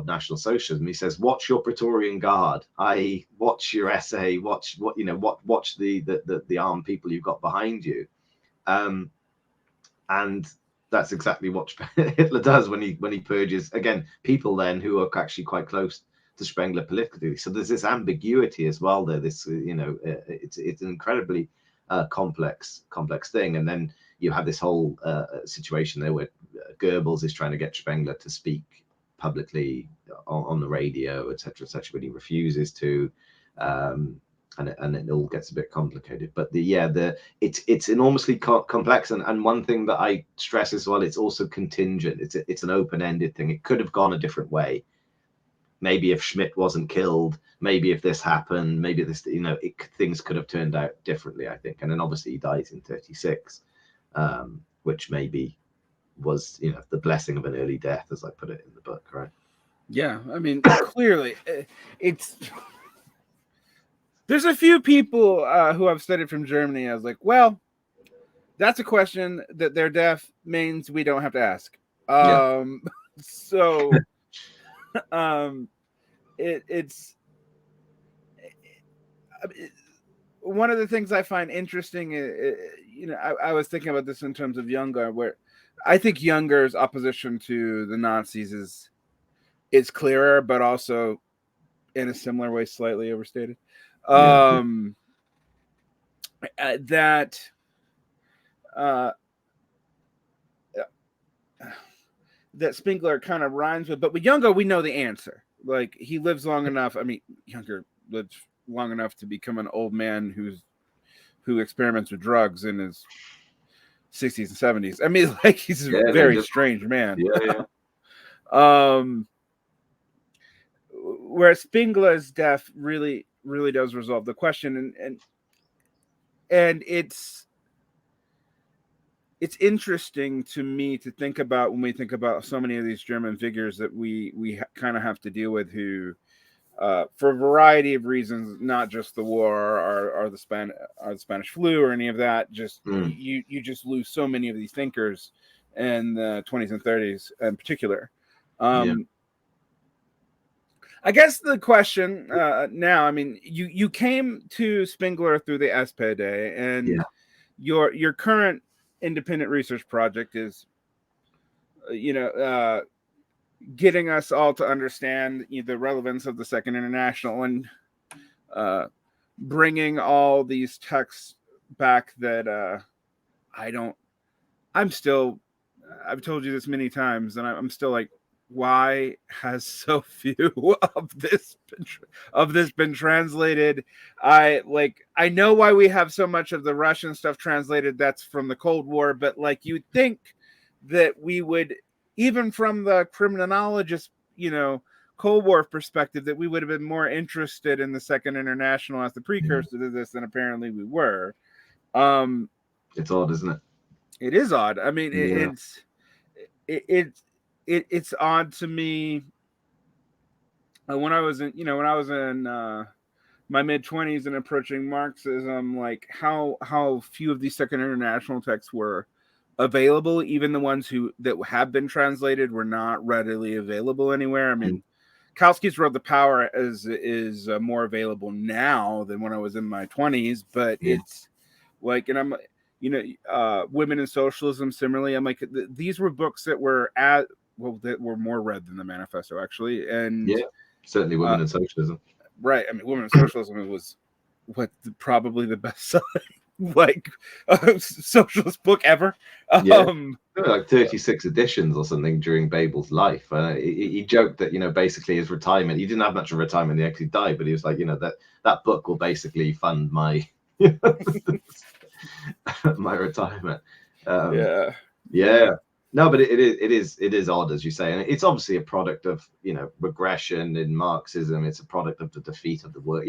National Socialism, he says, "Watch your Praetorian Guard, i.e., watch your SA, watch the armed people you've got behind you," and that's exactly what Hitler does when he purges again people then who are actually quite close to Spengler politically. So there's this ambiguity as well there. This it's an incredibly complex thing, and then you have this whole situation there where Goebbels is trying to get Spengler to speak publicly on the radio, etc., but he refuses to, and it all gets a bit complicated. But it's enormously complex, and one thing that I stress as well, it's also contingent. It's an open-ended thing. It could have gone a different way. Maybe if Schmidt wasn't killed, maybe if this happened, maybe this, things could have turned out differently, I think. And then obviously he dies in 1936, which maybe was, the blessing of an early death, as I put it in the book, right? Yeah, I mean, clearly, there's a few people who have studied from Germany. I was like, well, that's a question that their death means we don't have to ask. So, it's one of the things I find interesting. I was thinking about this in terms of Younger, where I think Younger's opposition to the Nazis is clearer, but also in a similar way, slightly overstated. That Spengler kind of rhymes with, but with Younger, we know the answer. Like, he lives long enough. I mean, Younger lived long enough to become an old man who experiments with drugs in his 60s and 70s. I mean, like, he's a very strange man. Yeah. Whereas Spengler's death really does resolve the question, and it's interesting to me to think about when we think about so many of these German figures that we kind of have to deal with, who for a variety of reasons, not just the war or the Spanish flu or any of that, just you just lose so many of these thinkers in the 20s and 30s in particular. I guess the question now, I mean, you came to Spengler through the SPD, and your current independent research project is, getting us all to understand the relevance of the Second International, and bringing all these texts back that I've told you this many times, and I'm still like, why has so few of this been translated? I know why we have so much of the Russian stuff translated that's from the Cold War, but like, you'd think that we would, even from the criminologist, Cold War perspective, that we would have been more interested in the Second International as the precursor to this than apparently we were. It's odd, isn't it? It is odd. I mean, it's odd to me. When I was in my mid-20s and approaching Marxism, like how few of these Second International texts were available. Even the ones that have been translated were not readily available anywhere. I mean, Kautsky's Road to Power is more available now than when I was in my 20s, but it's like, and I'm, Women in Socialism, similarly, I'm like, these were books that were that were more read than the Manifesto, actually. And certainly Women in Socialism. Right. I mean, Women in Socialism was probably the best selling socialist book ever. Like 36 editions or something during Babel's life. He joked that basically his retirement, he didn't have much of a retirement, he actually died, but he was like, that book will basically fund my my retirement. No, but it is odd, as you say, and it's obviously a product of regression in Marxism. It's a product of the defeat of the work.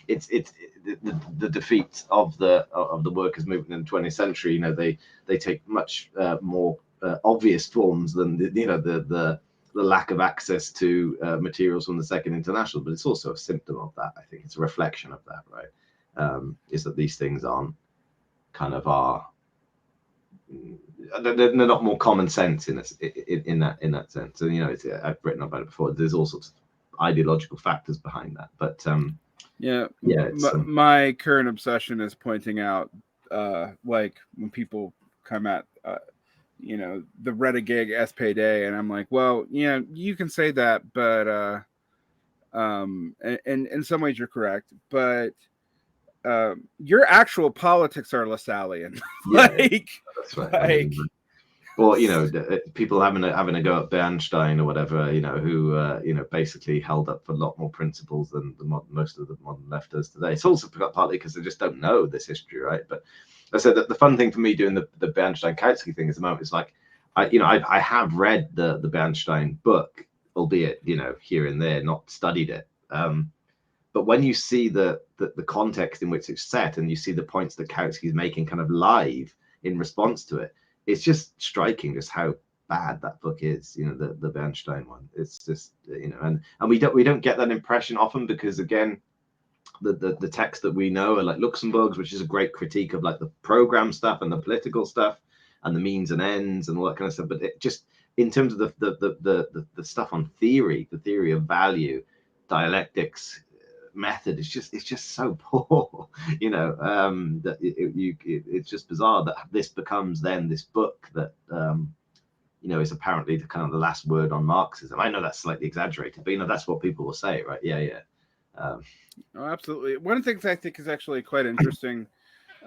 It's the defeat of the workers' movement in the 20th century. They take much more obvious forms than the lack of access to materials from the Second International. But it's also a symptom of that. I think it's a reflection of that, right? Is that these things aren't kind of they're not more common sense in that sense. And I've written about it before. There's all sorts of ideological factors behind that. But my current obsession is pointing out, like, when people come at the Renegade SPD, and I'm like, well, you can say that, but and in some ways you're correct, but your actual politics are Lassallean. That's right. Well, people having a go at Bernstein or whatever, who basically held up for a lot more principles than most of the modern left does today. It's also partly because they just don't know this history, right? But I said that the fun thing for me doing the Bernstein-Kautsky thing at the moment is like, I have read the Bernstein book, albeit here and there, not studied it. But when you see the context in which it's set, and you see the points that Kautsky is making kind of live in response to it, it's just striking just how bad that book is. The Bernstein one. It's just and we don't get that impression often, because again, the text that we know are like Luxemburg's, which is a great critique of like the program stuff and the political stuff and the means and ends and all that kind of stuff. But it just, in terms of the stuff on theory, the theory of value, dialectics, method, it's just so poor, that it's just bizarre that this becomes then this book that is apparently the kind of the last word on Marxism. I know that's slightly exaggerated, but that's what people will say, right? Oh, absolutely. One of the things I think is actually quite interesting,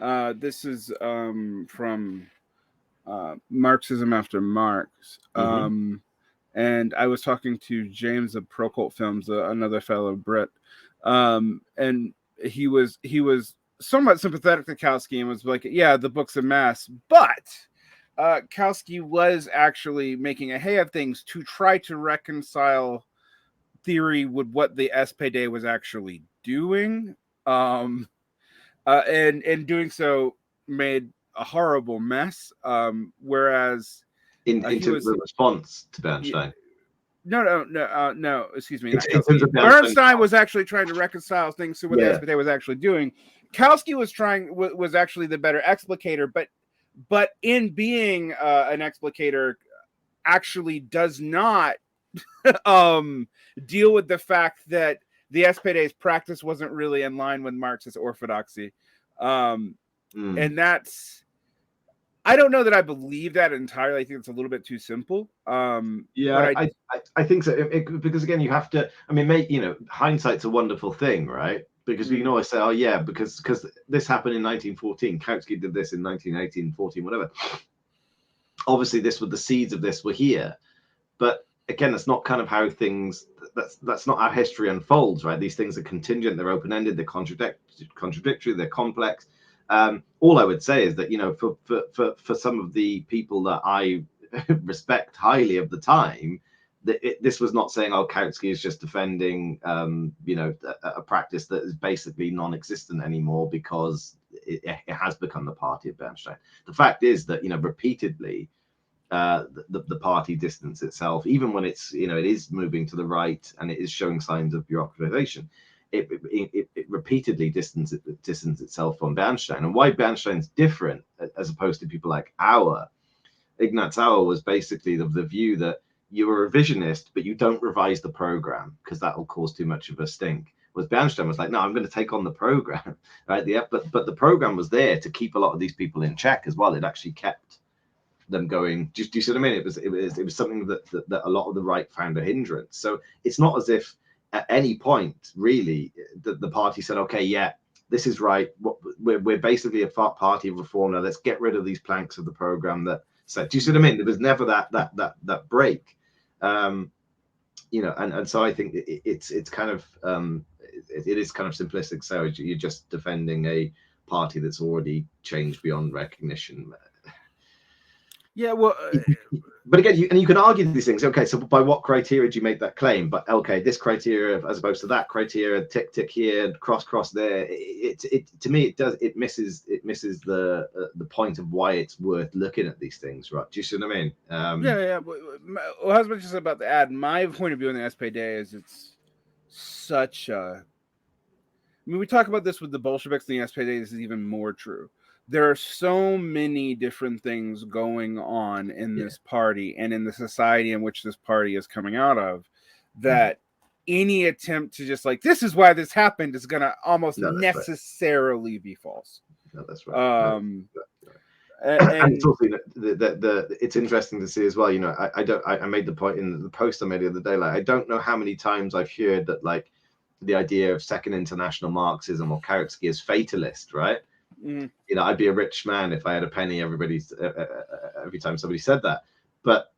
this is from Marxism After Marx, and I was talking to James of Procult Films, another fellow Brit, And he was somewhat sympathetic to Kautsky and was like, yeah, the book's a mess, but Kautsky was actually making a hay of things to try to reconcile theory with what the SPD was actually doing, and doing so made a horrible mess. Whereas in terms of the response to Bernstein. No. Excuse me. Not in terms of Bernstein was actually trying to reconcile things to what the SPD was actually doing. Kautsky was actually the better explicator, but in being an explicator, actually does not deal with the fact that the SPD's practice wasn't really in line with Marxist orthodoxy, and that's. I don't know that I believe that entirely. I think it's a little bit too simple. Yeah, I think so. Because again, you have to. I mean, hindsight's a wonderful thing, right? Because we can always say, oh yeah, because this happened in 1914. Kautsky did this in 1918, 14, whatever. Obviously, the seeds of this were here, but again, that's not kind of how things. That's not how history unfolds, right? These things are contingent, they're open-ended, they're contradictory, they're complex. All I would say is that for some of the people that I respect highly of the time, this was not saying, oh, Kautsky is just defending a practice that is basically non-existent anymore because it has become the party of Bernstein. The fact is that repeatedly the party distanced itself, even when it is moving to the right and it is showing signs of bureaucratization. It repeatedly distanced itself from Bernstein. And why Bernstein's different as opposed to people like Ignaz Auer was basically the view that you're a revisionist, but you don't revise the program because that will cause too much of a stink. Whereas Bernstein was like, no, I'm going to take on the program, right? But the program was there to keep a lot of these people in check as well. It actually kept them going. Do you see what I mean? It was something that a lot of the right found a hindrance. So it's not as if at any point really the party said, okay, yeah, this is right. We're basically a party of reform now. Let's get rid of these planks of the program that said. Do you see what I mean? There was never that break. And so I think it's kind of it is kind of simplistic. So you're just defending a party that's already changed beyond recognition. Yeah, well, but again, you can argue these things. Okay, so by what criteria do you make that claim? But okay, this criteria as opposed to that criteria, tick here, cross there. It to me it misses the point of why it's worth looking at these things, right? Do you see what I mean? Yeah. Well, I was just about to add my point of view on the SPD is it's such a. I mean, we talk about this with the Bolsheviks and the SPD. This is even more true. There are so many different things going on in this party and in the society in which this party is coming out of that any attempt to just like, this is why this happened is going to almost necessarily be false. No, that's right. And it's also it's interesting to see as well. I made the point in the post I made the other day. Like, I don't know how many times I've heard that like the idea of Second International Marxism or Kautsky is fatalist, right? I'd be a rich man if I had a penny every time somebody said that. But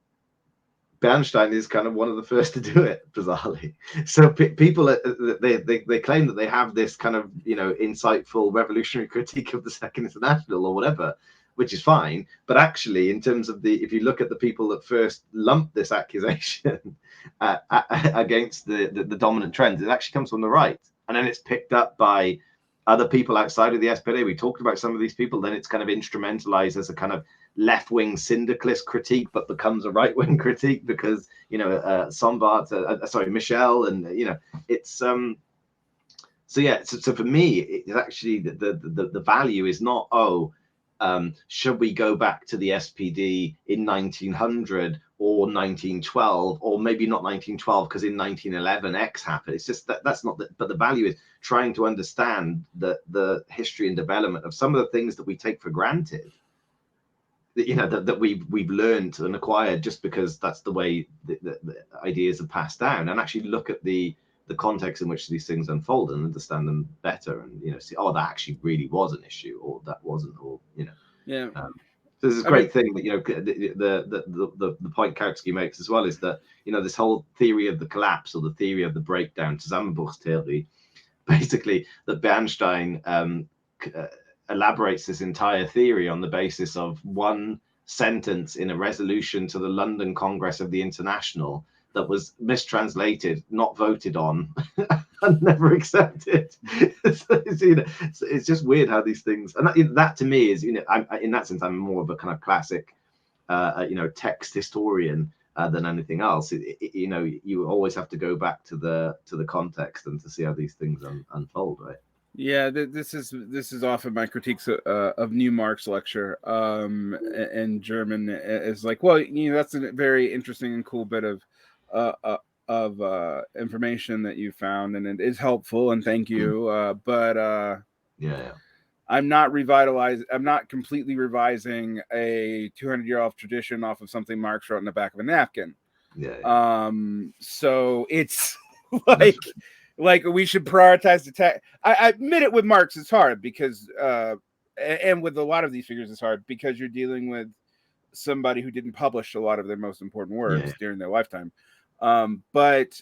Bernstein is kind of one of the first to do it, bizarrely. So people they claim that they have this kind of insightful revolutionary critique of the Second International or whatever, which is fine. But actually, in terms of if you look at the people that first lumped this accusation against the dominant trends, it actually comes from the right, and then it's picked up by other people outside of the SPD. We talked about some of these people. Then it's kind of instrumentalized as a kind of left-wing syndicalist critique, but becomes a right-wing critique because Michel, and it's So for me, it's actually the value is not should we go back to the SPD in 1900 or 1912, or maybe not 1912 because in 1911 X happened. It's just that's not but the value is trying to understand the history and development of some of the things that we take for granted, that we've learned and acquired just because that's the way the ideas are passed down, and actually look at the context in which these things unfold and understand them better, and see, that actually really was an issue, or that wasn't, or so this is a great thing that the point Kautsky makes as well is that this whole theory of the collapse or the theory of the breakdown, Zusammenbruchstheorie, basically that Bernstein elaborates this entire theory on the basis of one sentence in a resolution to the London Congress of the International that was mistranslated, not voted on, and never accepted. It's just weird how these things, and that to me is, in that sense, I'm more of a kind of classic, text historian than anything else. You always have to go back to the context and to see how these things unfold, right? Yeah, this is often my critiques of Newmark's lecture in German. Is like, well, that's a very interesting and cool bit of information that you found, and it is helpful, and thank you. But yeah. I'm not completely revising a 200-year-old tradition off of something Marx wrote in the back of a napkin. Yeah. So it's like we should prioritize the text. I admit it, with Marx it's hard because and with a lot of these figures it's hard because you're dealing with somebody who didn't publish a lot of their most important works during their lifetime. But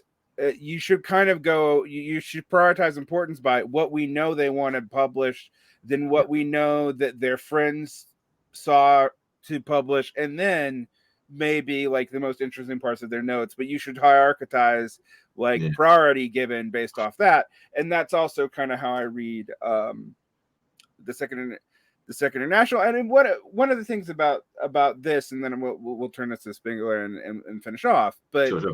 you should kind of you should prioritize importance by what we know they want to publish, then what we know that their friends saw to publish, and then maybe like the most interesting parts of their notes. But you should hierarchize priority given based off that. And that's also kind of how I read the Second International. And one of the things about this, and then we'll turn this to Spengler and finish off. But sure.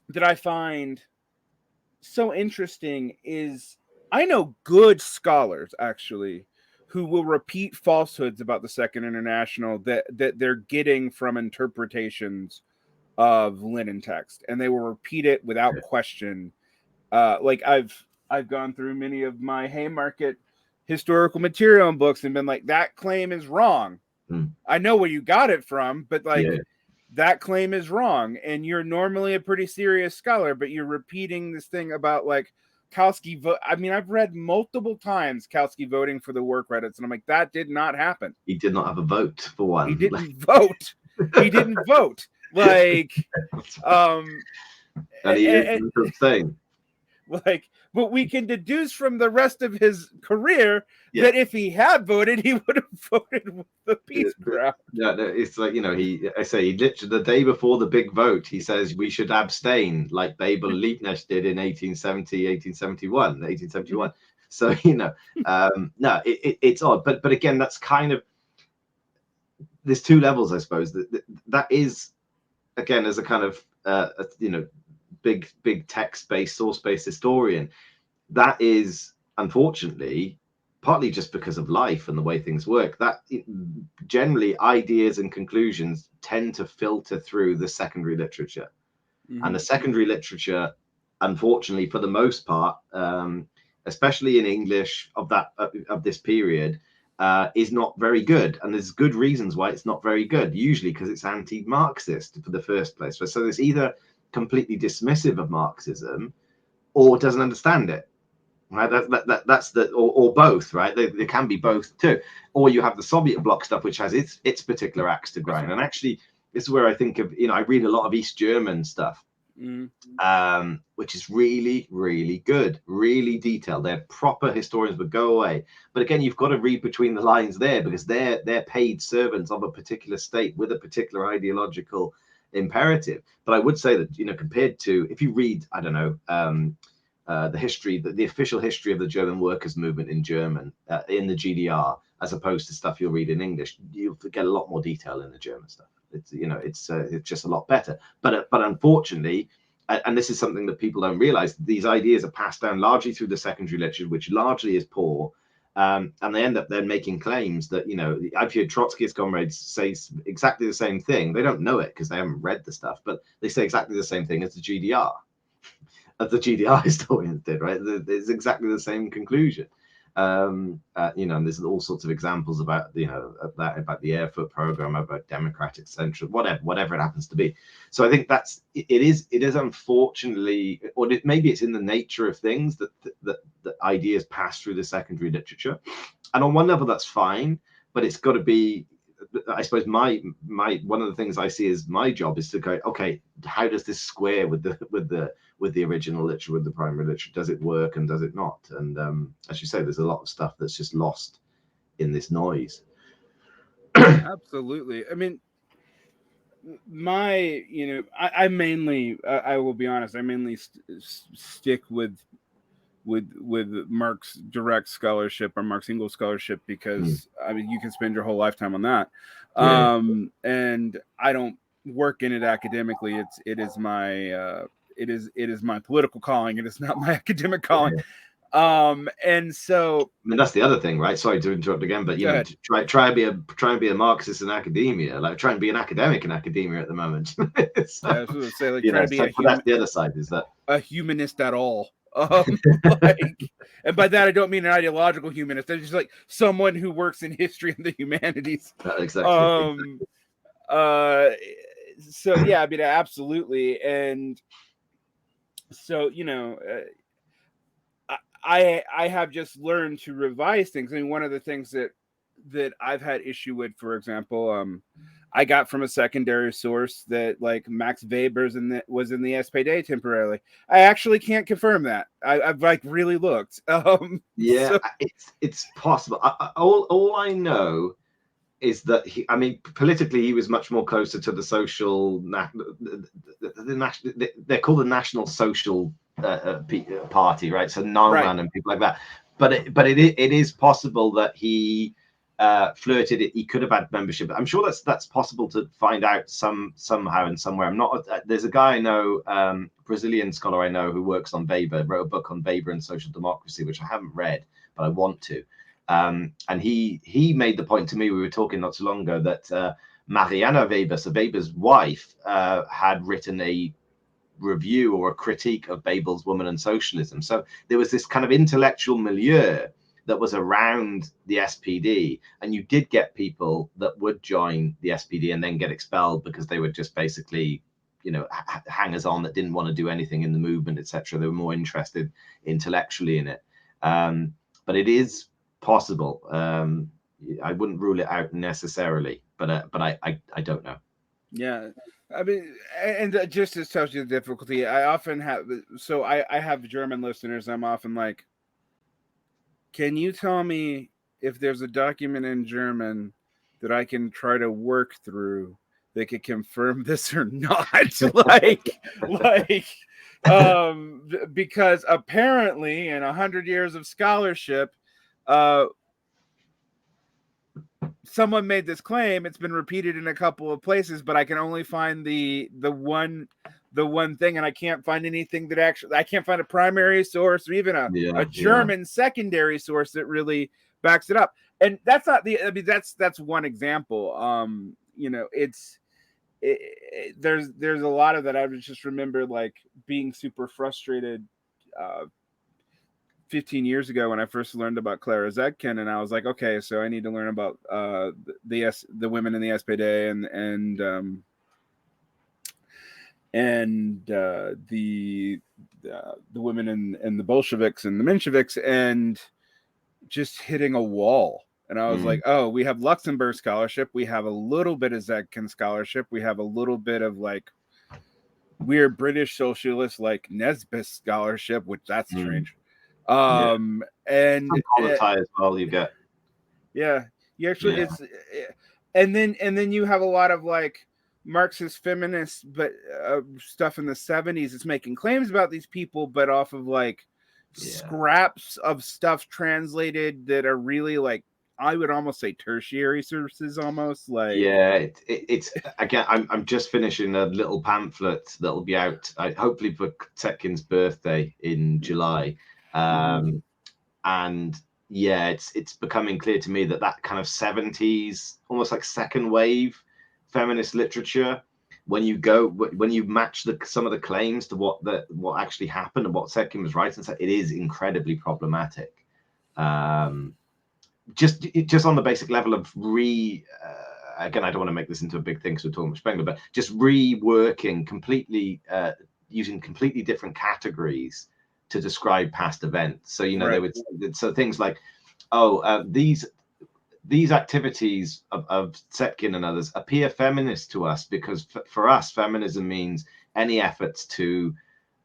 That I find so interesting is I know good scholars actually who will repeat falsehoods about the Second International that they're getting from interpretations of Lenin text, and they will repeat it without question. Like I've gone through many of my Haymarket historical material and books and been like, that claim is wrong. I know where you got it from, but that claim is wrong. And you're normally a pretty serious scholar, but you're repeating this thing about like Kautsky I mean, I've read multiple times Kautsky voting for the war credits, and I'm like, that did not happen. He did not have a vote for one. He didn't vote. He didn't vote. Like, and he is insane. Like, but we can deduce from the rest of his career that if he had voted, he would have voted with the peace crowd. Yeah, it's like, he literally the day before the big vote, he says we should abstain, like Babel Liebknecht did in 1871. So, no, it's odd. But again, that's kind of, there's two levels, I suppose. That is, again, as a kind of, big text-based, source-based historian, that is unfortunately partly just because of life and the way things work, that generally ideas and conclusions tend to filter through the secondary literature. And the secondary literature, unfortunately, for the most part, especially in English of this period, is not very good. And there's good reasons why it's not very good, usually because it's anti-Marxist for the first place. So it's either completely dismissive of Marxism or doesn't understand it, right? That's or both, right? There can be both too. Or you have the Soviet bloc stuff, which has its particular axe to grind. And actually, this is where I think of, I read a lot of East German stuff, which is really, really good, really detailed. They're proper historians, but go away. But again, you've got to read between the lines there, because they're paid servants of a particular state with a particular ideological imperative. But I would say that, compared to, if you read, I don't know, the history, the official history of the German workers' movement in German, in the GDR, as opposed to stuff you'll read in English, you'll get a lot more detail in the German stuff. It's, it's just a lot better. But unfortunately, and this is something that people don't realize, these ideas are passed down largely through the secondary literature, which largely is poor. And they end up then making claims that, I've heard Trotskyist comrades say exactly the same thing. They don't know it because they haven't read the stuff, but they say exactly the same thing as the GDR, as the GDR historians did, right? It's exactly the same conclusion. And there's all sorts of examples about, about the Erfurt program, about democratic central, whatever it happens to be. So I think it is unfortunately, or maybe it's in the nature of things that ideas pass through the secondary literature. And on one level, that's fine, but it's got to be, I suppose my one of the things I see as my job is to go, okay, how does this square with the original literature, with the primary literature? Does it work and does it not? And as you say, there's a lot of stuff that's just lost in this noise. Absolutely. I mean, I mainly, I will be honest, I mainly stick with Mark's direct scholarship or Mark's Engels scholarship because I mean you can spend your whole lifetime on that, and I don't work in it academically. It is my political calling. It is not my academic calling. And so I mean that's the other thing, right? Sorry to interrupt again, but you know, try and be a Marxist in academia, like try and be an academic in academia at the moment. So, I was going to say, like, try to be that's the other side, is that a humanist at all. Like, and by that I don't mean an ideological humanist. They're just like someone who works in history and the humanities. Exactly. So yeah, I mean, absolutely. And so, you know, I have just learned to revise things. I mean, one of the things that I've had issue with, for example, I got from a secondary source that like Max Weber's was in the SPD temporarily. I actually can't confirm that. I've like really looked. So. It's possible. All I know is that I mean, politically, he was much more closer to the social, they're called the National Social Party, right? So Naumann and people like that. But it is possible that he flirted it. He could have had membership. I'm sure that's possible to find out somehow and somewhere. I'm not. There's a guy I know, Brazilian scholar I know, who works on Weber, wrote a book on Weber and social democracy, which I haven't read, but I want to. And he made the point to me, we were talking not so long ago, that Mariana Weber, so Weber's wife, had written a review or a critique of Babel's Woman and Socialism. So there was this kind of intellectual milieu that was around the SPD, and you did get people that would join the SPD and then get expelled because they were just basically, you know, hangers on that didn't want to do anything in the movement, etc. They were more interested intellectually in it. But it is possible. I wouldn't rule it out necessarily, but I don't know. Yeah, I mean, and just as tells you the difficulty, I often have. So I have German listeners. I'm often like, can you tell me if there's a document in German that I can try to work through that could confirm this or not? Because apparently in 100 years of scholarship, someone made this claim. It's been repeated in a couple of places, but I can only find the one thing, and I can't find anything that actually, I can't find a primary source or even a German secondary source that really backs it up. And that's not I mean, that's one example. You know, there's a lot of that. I just remember like being super frustrated 15 years ago when I first learned about Clara Zetkin, and I was like, okay, so I need to learn about the women in the SPD and the women in the Bolsheviks and the Mensheviks, and just hitting a wall. And I was like, oh, we have Luxembourg scholarship, we have a little bit of Zetkin scholarship, we have a little bit of like weird British socialists like Nesbitt scholarship, which that's strange. And as well you get. Yeah, you actually it's and then you have a lot of like Marxist feminists, but stuff in the 70s. It's making claims about these people, but off of like scraps of stuff translated that are really like, I would almost say tertiary sources, almost like. Yeah, it's again. I'm just finishing a little pamphlet that'll be out hopefully for Zetkin's birthday in July. And yeah, it's becoming clear to me that kind of 70s, almost like second wave feminist literature, when you match some of the claims to what actually happened and what Zetkin was writing, it is incredibly problematic. Just on the basic level of again, I don't want to make this into a big thing because we're talking about Spengler, but just reworking completely, using completely different categories to describe past events. So, you know, they would, so things like, these these activities of Setkin and others appear feminist to us because for us, feminism means any efforts to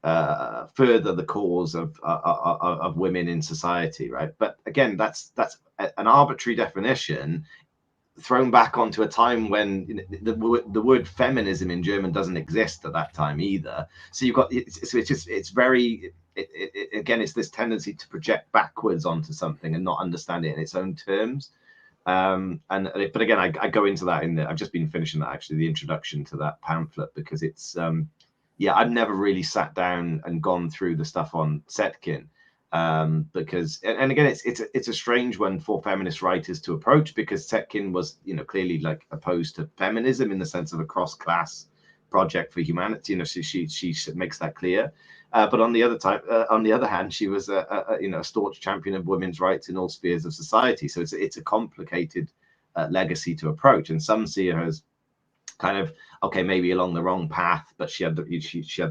further the cause of women in society, right? But again, that's an arbitrary definition thrown back onto a time when the word feminism in German doesn't exist at that time either. So you've got it's very again, it's this tendency to project backwards onto something and not understand it in its own terms. But again, I go into that I've just been finishing that, actually, the introduction to that pamphlet, because it's I've never really sat down and gone through the stuff on Setkin, because and again, it's a strange one for feminist writers to approach, because Setkin was clearly like opposed to feminism in the sense of a cross-class project for humanity. She makes that clear. But on the other hand, she was a staunch champion of women's rights in all spheres of society. So it's a complicated legacy to approach, and some see her as kind of maybe along the wrong path, but she had the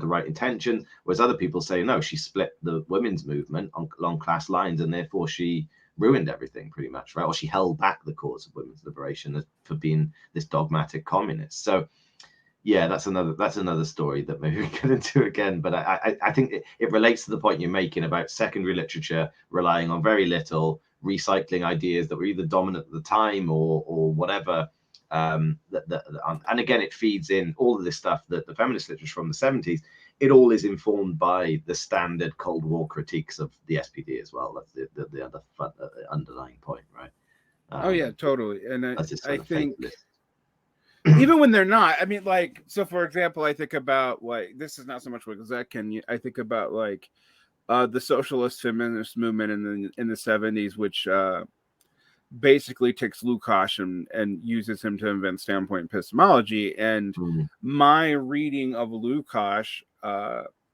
right intention. Whereas other people say no, she split the women's movement along class lines, and therefore she ruined everything pretty much, right? Or she held back the cause of women's liberation for being this dogmatic communist. So yeah, that's another story that maybe we get into again. But I think it relates to the point you're making about secondary literature relying on very little, recycling ideas that were either dominant at the time or whatever. And again, it feeds in all of this stuff that the feminist literature from the 70s. It all is informed by the standard Cold War critiques of the SPD as well. That's the other underlying point, right? Oh yeah, totally. And I think even when they're not, I mean, like, so for example, I think about, like, this is not so much what Zach can, I think about like the socialist feminist movement in the 70s, which basically takes Lukács and uses him to invent standpoint epistemology. And my reading of Lukács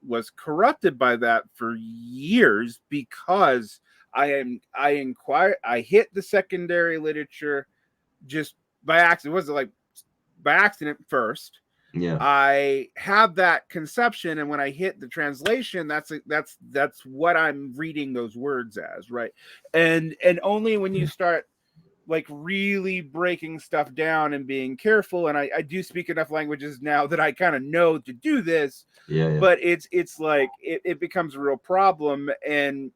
was corrupted by that for years, because I hit the secondary literature just by accident. It wasn't like by accident first. Yeah, I have that conception, and when I hit the translation, that's what I'm reading those words as, right? And only when you start like really breaking stuff down and being careful, and I do speak enough languages now that I kind of know to do this. yeah. But it's like it becomes a real problem. And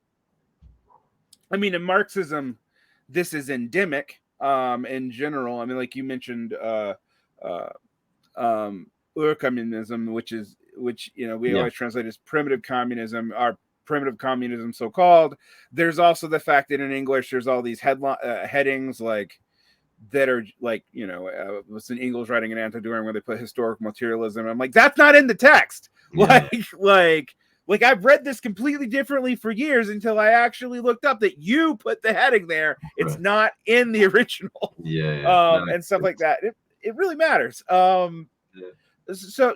I mean, in Marxism, this is endemic in general. I mean, like you mentioned Urcommunism, which we always translate as primitive communism, or primitive communism, so called. There's also the fact that in English there's all these headings like that are like, was in English writing an anti-During where they put historical materialism. I'm like, that's not in the text. Yeah. Like I've read this completely differently for years until I actually looked up that you put the heading there. It's not in the original. And stuff like that. It really matters. So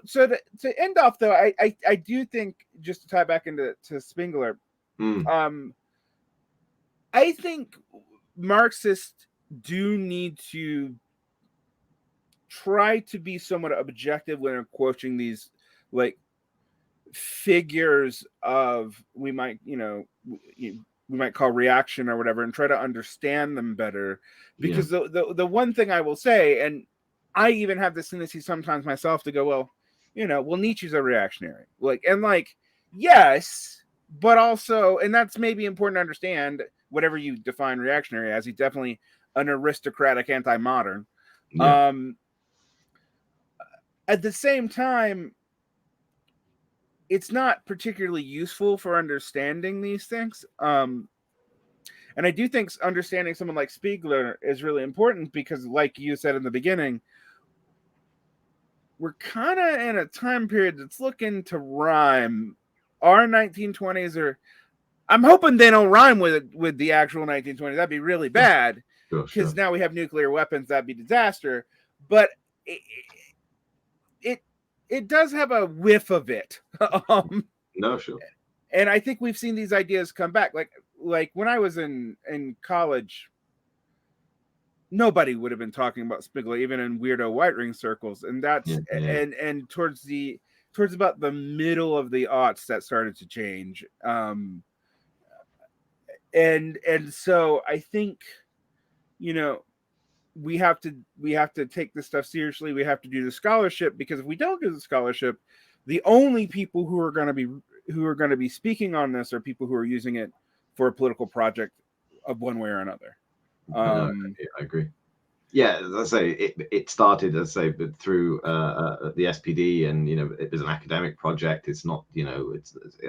to end off though, I do think, just to tie back into Spengler, I think Marxists do need to try to be somewhat objective when approaching these like figures of we might call reaction or whatever, and try to understand them better. Because the one thing I will say, and I even have this tendency sometimes myself to go, well, Nietzsche's a reactionary, yes, but also, and that's maybe important to understand, whatever you define reactionary as, he's definitely an aristocratic anti-modern. At the same time, it's not particularly useful for understanding these things. And I do think understanding someone like Spengler is really important, because like you said in the beginning, we're kind of in a time period that's looking to rhyme. Our 1920s are, I'm hoping they don't rhyme with the actual 1920s. That'd be really bad, because now we have nuclear weapons. That'd be disaster. But it does have a whiff of it. No, sure. And I think we've seen these ideas come back. Like when I was in college, nobody would have been talking about Spengler, even in weirdo white ring circles. And that's and towards about the middle of the aughts, that started to change. And so I think, we have to take this stuff seriously. We have to do the scholarship, because if we don't do the scholarship, the only people who are going to be speaking on this are people who are using it for a political project of one way or another. I agree. Yeah, as I say, it started, as I say, through the SPD, and it was an academic project. It's not,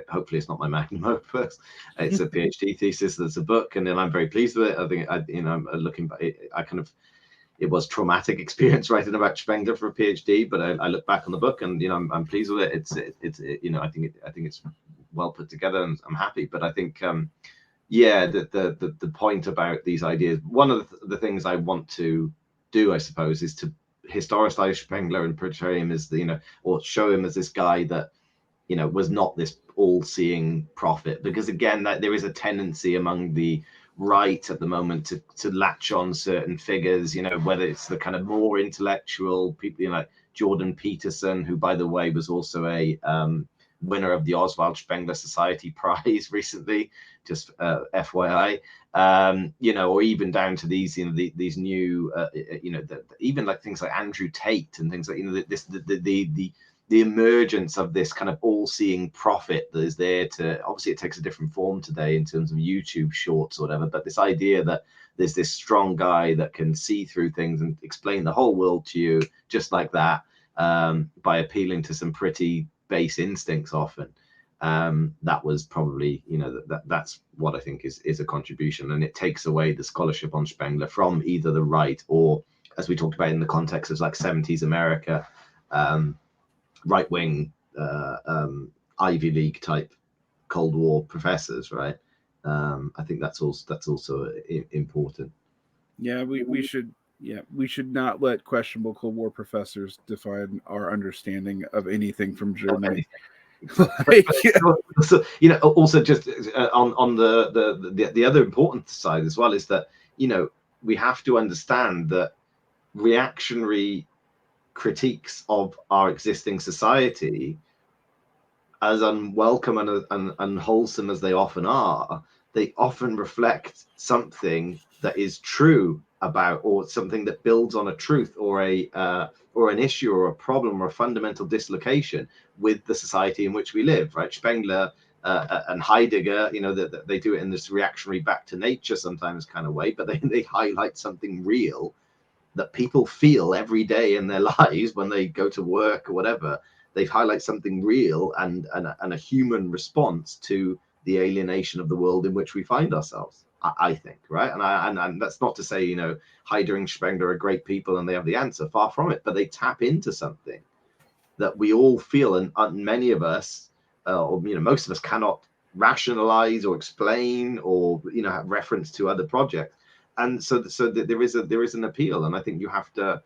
hopefully it's not my magnum opus. It's a PhD thesis. That's a book, and then I'm very pleased with it. I think I'm looking back. It was traumatic experience writing about Spengler for a PhD, but I look back on the book, and I'm pleased with it. I think it's well put together, and I'm happy. But I think the point about these ideas, one of the things I want to do, I suppose, is to historicize Spengler and portray him as or show him as this guy that was not this all-seeing prophet, because again, that there is a tendency among the right at the moment to latch on certain figures, whether it's the kind of more intellectual people, like Jordan Peterson, who, by the way, was also a winner of the Oswald Spengler Society Prize recently, just FYI, or even down to these, these new, even like things like Andrew Tate and things like, the emergence of this kind of all-seeing prophet that is there to, obviously it takes a different form today in terms of YouTube shorts or whatever, but this idea that there's this strong guy that can see through things and explain the whole world to you just like that, by appealing to some pretty base instincts often. That was probably, that's what I think is a contribution, and it takes away the scholarship on Spengler from either the right or, as we talked about in the context of like 70s America, right-wing Ivy League type Cold War professors, right? I think that's also important. Yeah, we should not let questionable Cold War professors define our understanding of anything from Germany. So, also just on the other important side as well is that we have to understand that reactionary critiques of our existing society, as unwelcome and unwholesome as they often are, they often reflect something that is true about, or something that builds on a truth or an issue or a problem or a fundamental dislocation with the society in which we live, right? Spengler and Heidegger, they do it in this reactionary back to nature sometimes kind of way, but they highlight something real that people feel every day in their lives when they go to work or whatever. They highlight something real and a human response to the alienation of the world in which we find ourselves, I think, right? And that's not to say, Heidegger and Spengler are great people and they have the answer, far from it, but they tap into something that we all feel, and many of us, or most of us, cannot rationalize or explain or have reference to other projects. And so there is an appeal, and I think you have to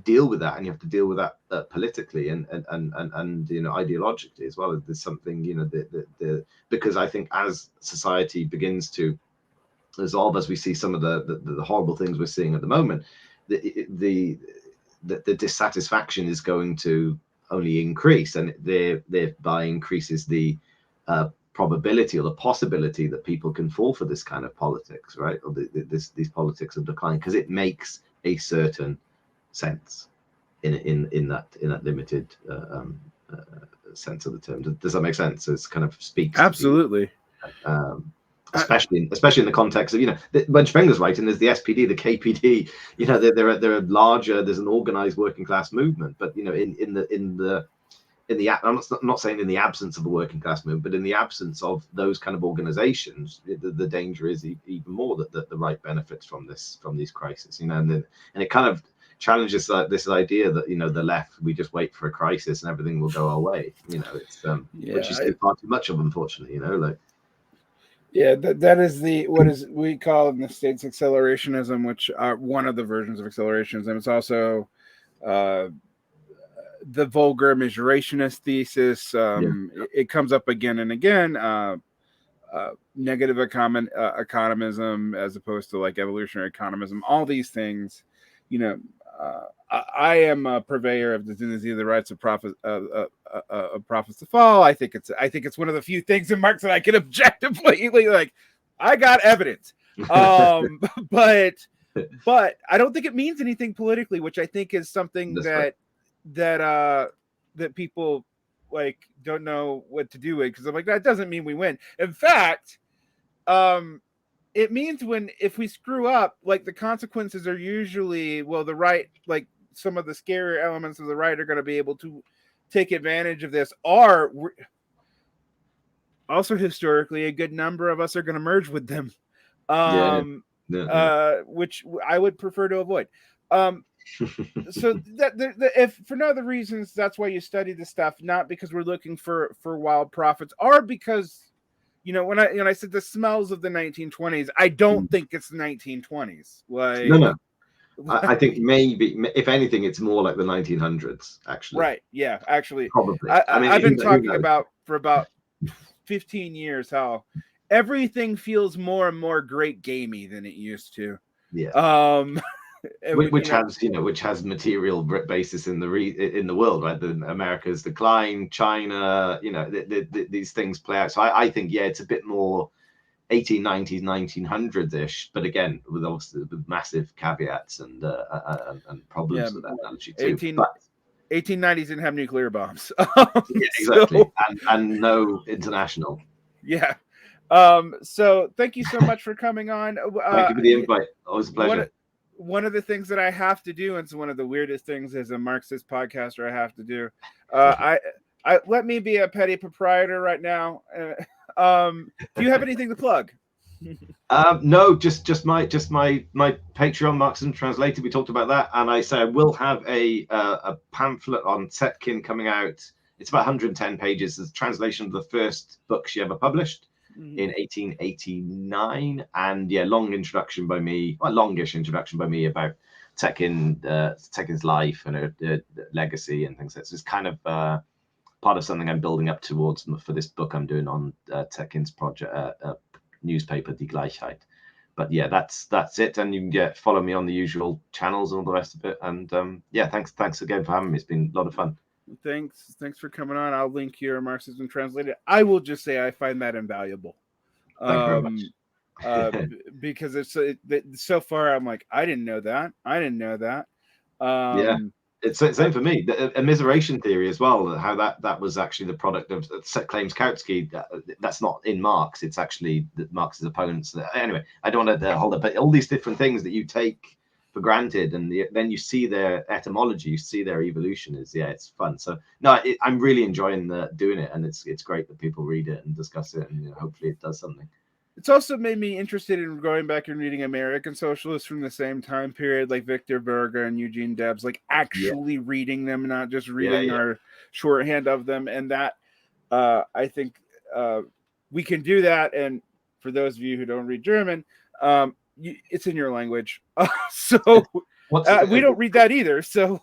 deal with that, and you have to deal with that politically and ideologically as well. There's something because I think as society begins to resolve, as we see some of the horrible things we're seeing at the moment, the dissatisfaction is going to only increase, and thereby increases the probability or the possibility that people can fall for this kind of politics, right? Or these politics of decline, because it makes a certain sense in that limited sense of the term. Does that make sense? So it's kind of speaks absolutely. Especially in the context of when Spengler's writing, there's the SPD, the KPD, they're larger. There's an organized working class movement, but I'm not saying in the absence of a working class movement, but in the absence of those kind of organizations, the danger is even more that the right benefits from these crises, and it kind of challenges this idea that the left, we just wait for a crisis and everything will go our way. It's which is far too much of, unfortunately. Yeah, that is we call in the States accelerationism, which are one of the versions of accelerationism. It's also the vulgar migurationist thesis. It comes up again and again. Negative economism as opposed to like evolutionary economism. All these things, I am a purveyor of the dignity of the rights of prophets to fall. I think it's one of the few things in Marx that I can objectively like. I got evidence, but but I don't think it means anything politically, which I think is something that people like don't know what to do with, because I'm like, that doesn't mean we win. In fact, it means if we screw up, like the consequences are usually, well, the right, like some of the scarier elements of the right are going to be able to take advantage of this, or also historically a good number of us are going to merge with them, which I would prefer to avoid. So that if for no other reasons, that's why you study this stuff, not because we're looking for wild profits, or because, you know, when I said the smells of the 1920s, I don't think it's the 1920s. Like, no. I think maybe, if anything, it's more like the 1900s, actually. Right. Yeah, actually. Probably. I've been talking about for about 15 years how everything feels more and more great gamey than it used to. Yeah. Which has material basis in the world, right? America's decline, China, these things play out. So I think, it's a bit more 1890s, 1900s ish, but again, with obviously with massive caveats and problems with that analogy too. 1890s didn't have nuclear bombs. Exactly. And no international. Yeah. So thank you so much for coming on. Thank you for the invite. Always a pleasure. One of the things that I have to do, and it's one of the weirdest things as a Marxist podcaster I have to do, I let me be a petty proprietor right now. Do you have anything to plug? No, just my Patreon, Marxism Translated. We talked about that, and I say I will have a pamphlet on Zetkin coming out. It's about 110 pages. It's a translation of the first book she ever published in 1889, and longish introduction by me about Zetkin's life and her legacy and things. So it's kind of part of something I'm building up towards for this book I'm doing on Zetkin's project, newspaper Die Gleichheit. But that's it, and you can follow me on the usual channels and all the rest of it. And thanks again for having me. It's been a lot of fun. Thanks for coming on. I'll link your Marxism Translated. I will just say I find that invaluable. Thank you very much. Because it's so far I'm like, I didn't know that. It's same for me. The immiseration theory as well, how that was actually the product of, claims Kautsky. That's not in Marx. It's actually Marx's opponents. Anyway, I don't want to hold it, but all these different things that you take for granted, and then you see their etymology, you see their evolution. It's fun. So no, I'm really enjoying doing it, and it's great that people read it and discuss it, and hopefully it does something. It's also made me interested in going back and reading American socialists from the same time period, like Victor Verga and Eugene Debs, like actually reading them, not just reading our shorthand of them. And that I think we can do that. And for those of you who don't read German, it's in your language. So we don't read that either. So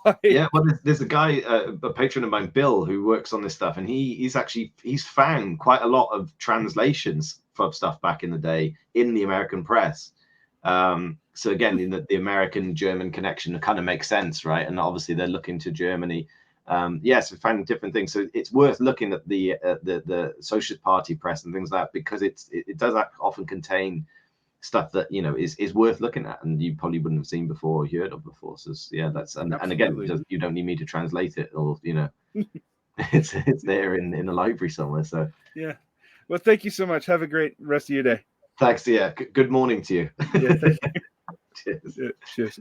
there's a guy, a patron of mine, Bill, who works on this stuff, and he's found quite a lot of translations of stuff back in the day in the American press. So again, in the American-German connection kind of makes sense, right? And obviously they're looking to Germany. So finding different things. So it's worth looking at the Socialist Party press and things like that, because it does often contain stuff that is worth looking at, and you probably wouldn't have seen before or heard of before. So that's and again, you don't need me to translate it, or it's there in the library somewhere. So well, thank you so much. Have a great rest of your day. Thanks. Good morning to you. Thank you. Cheers. Cheers.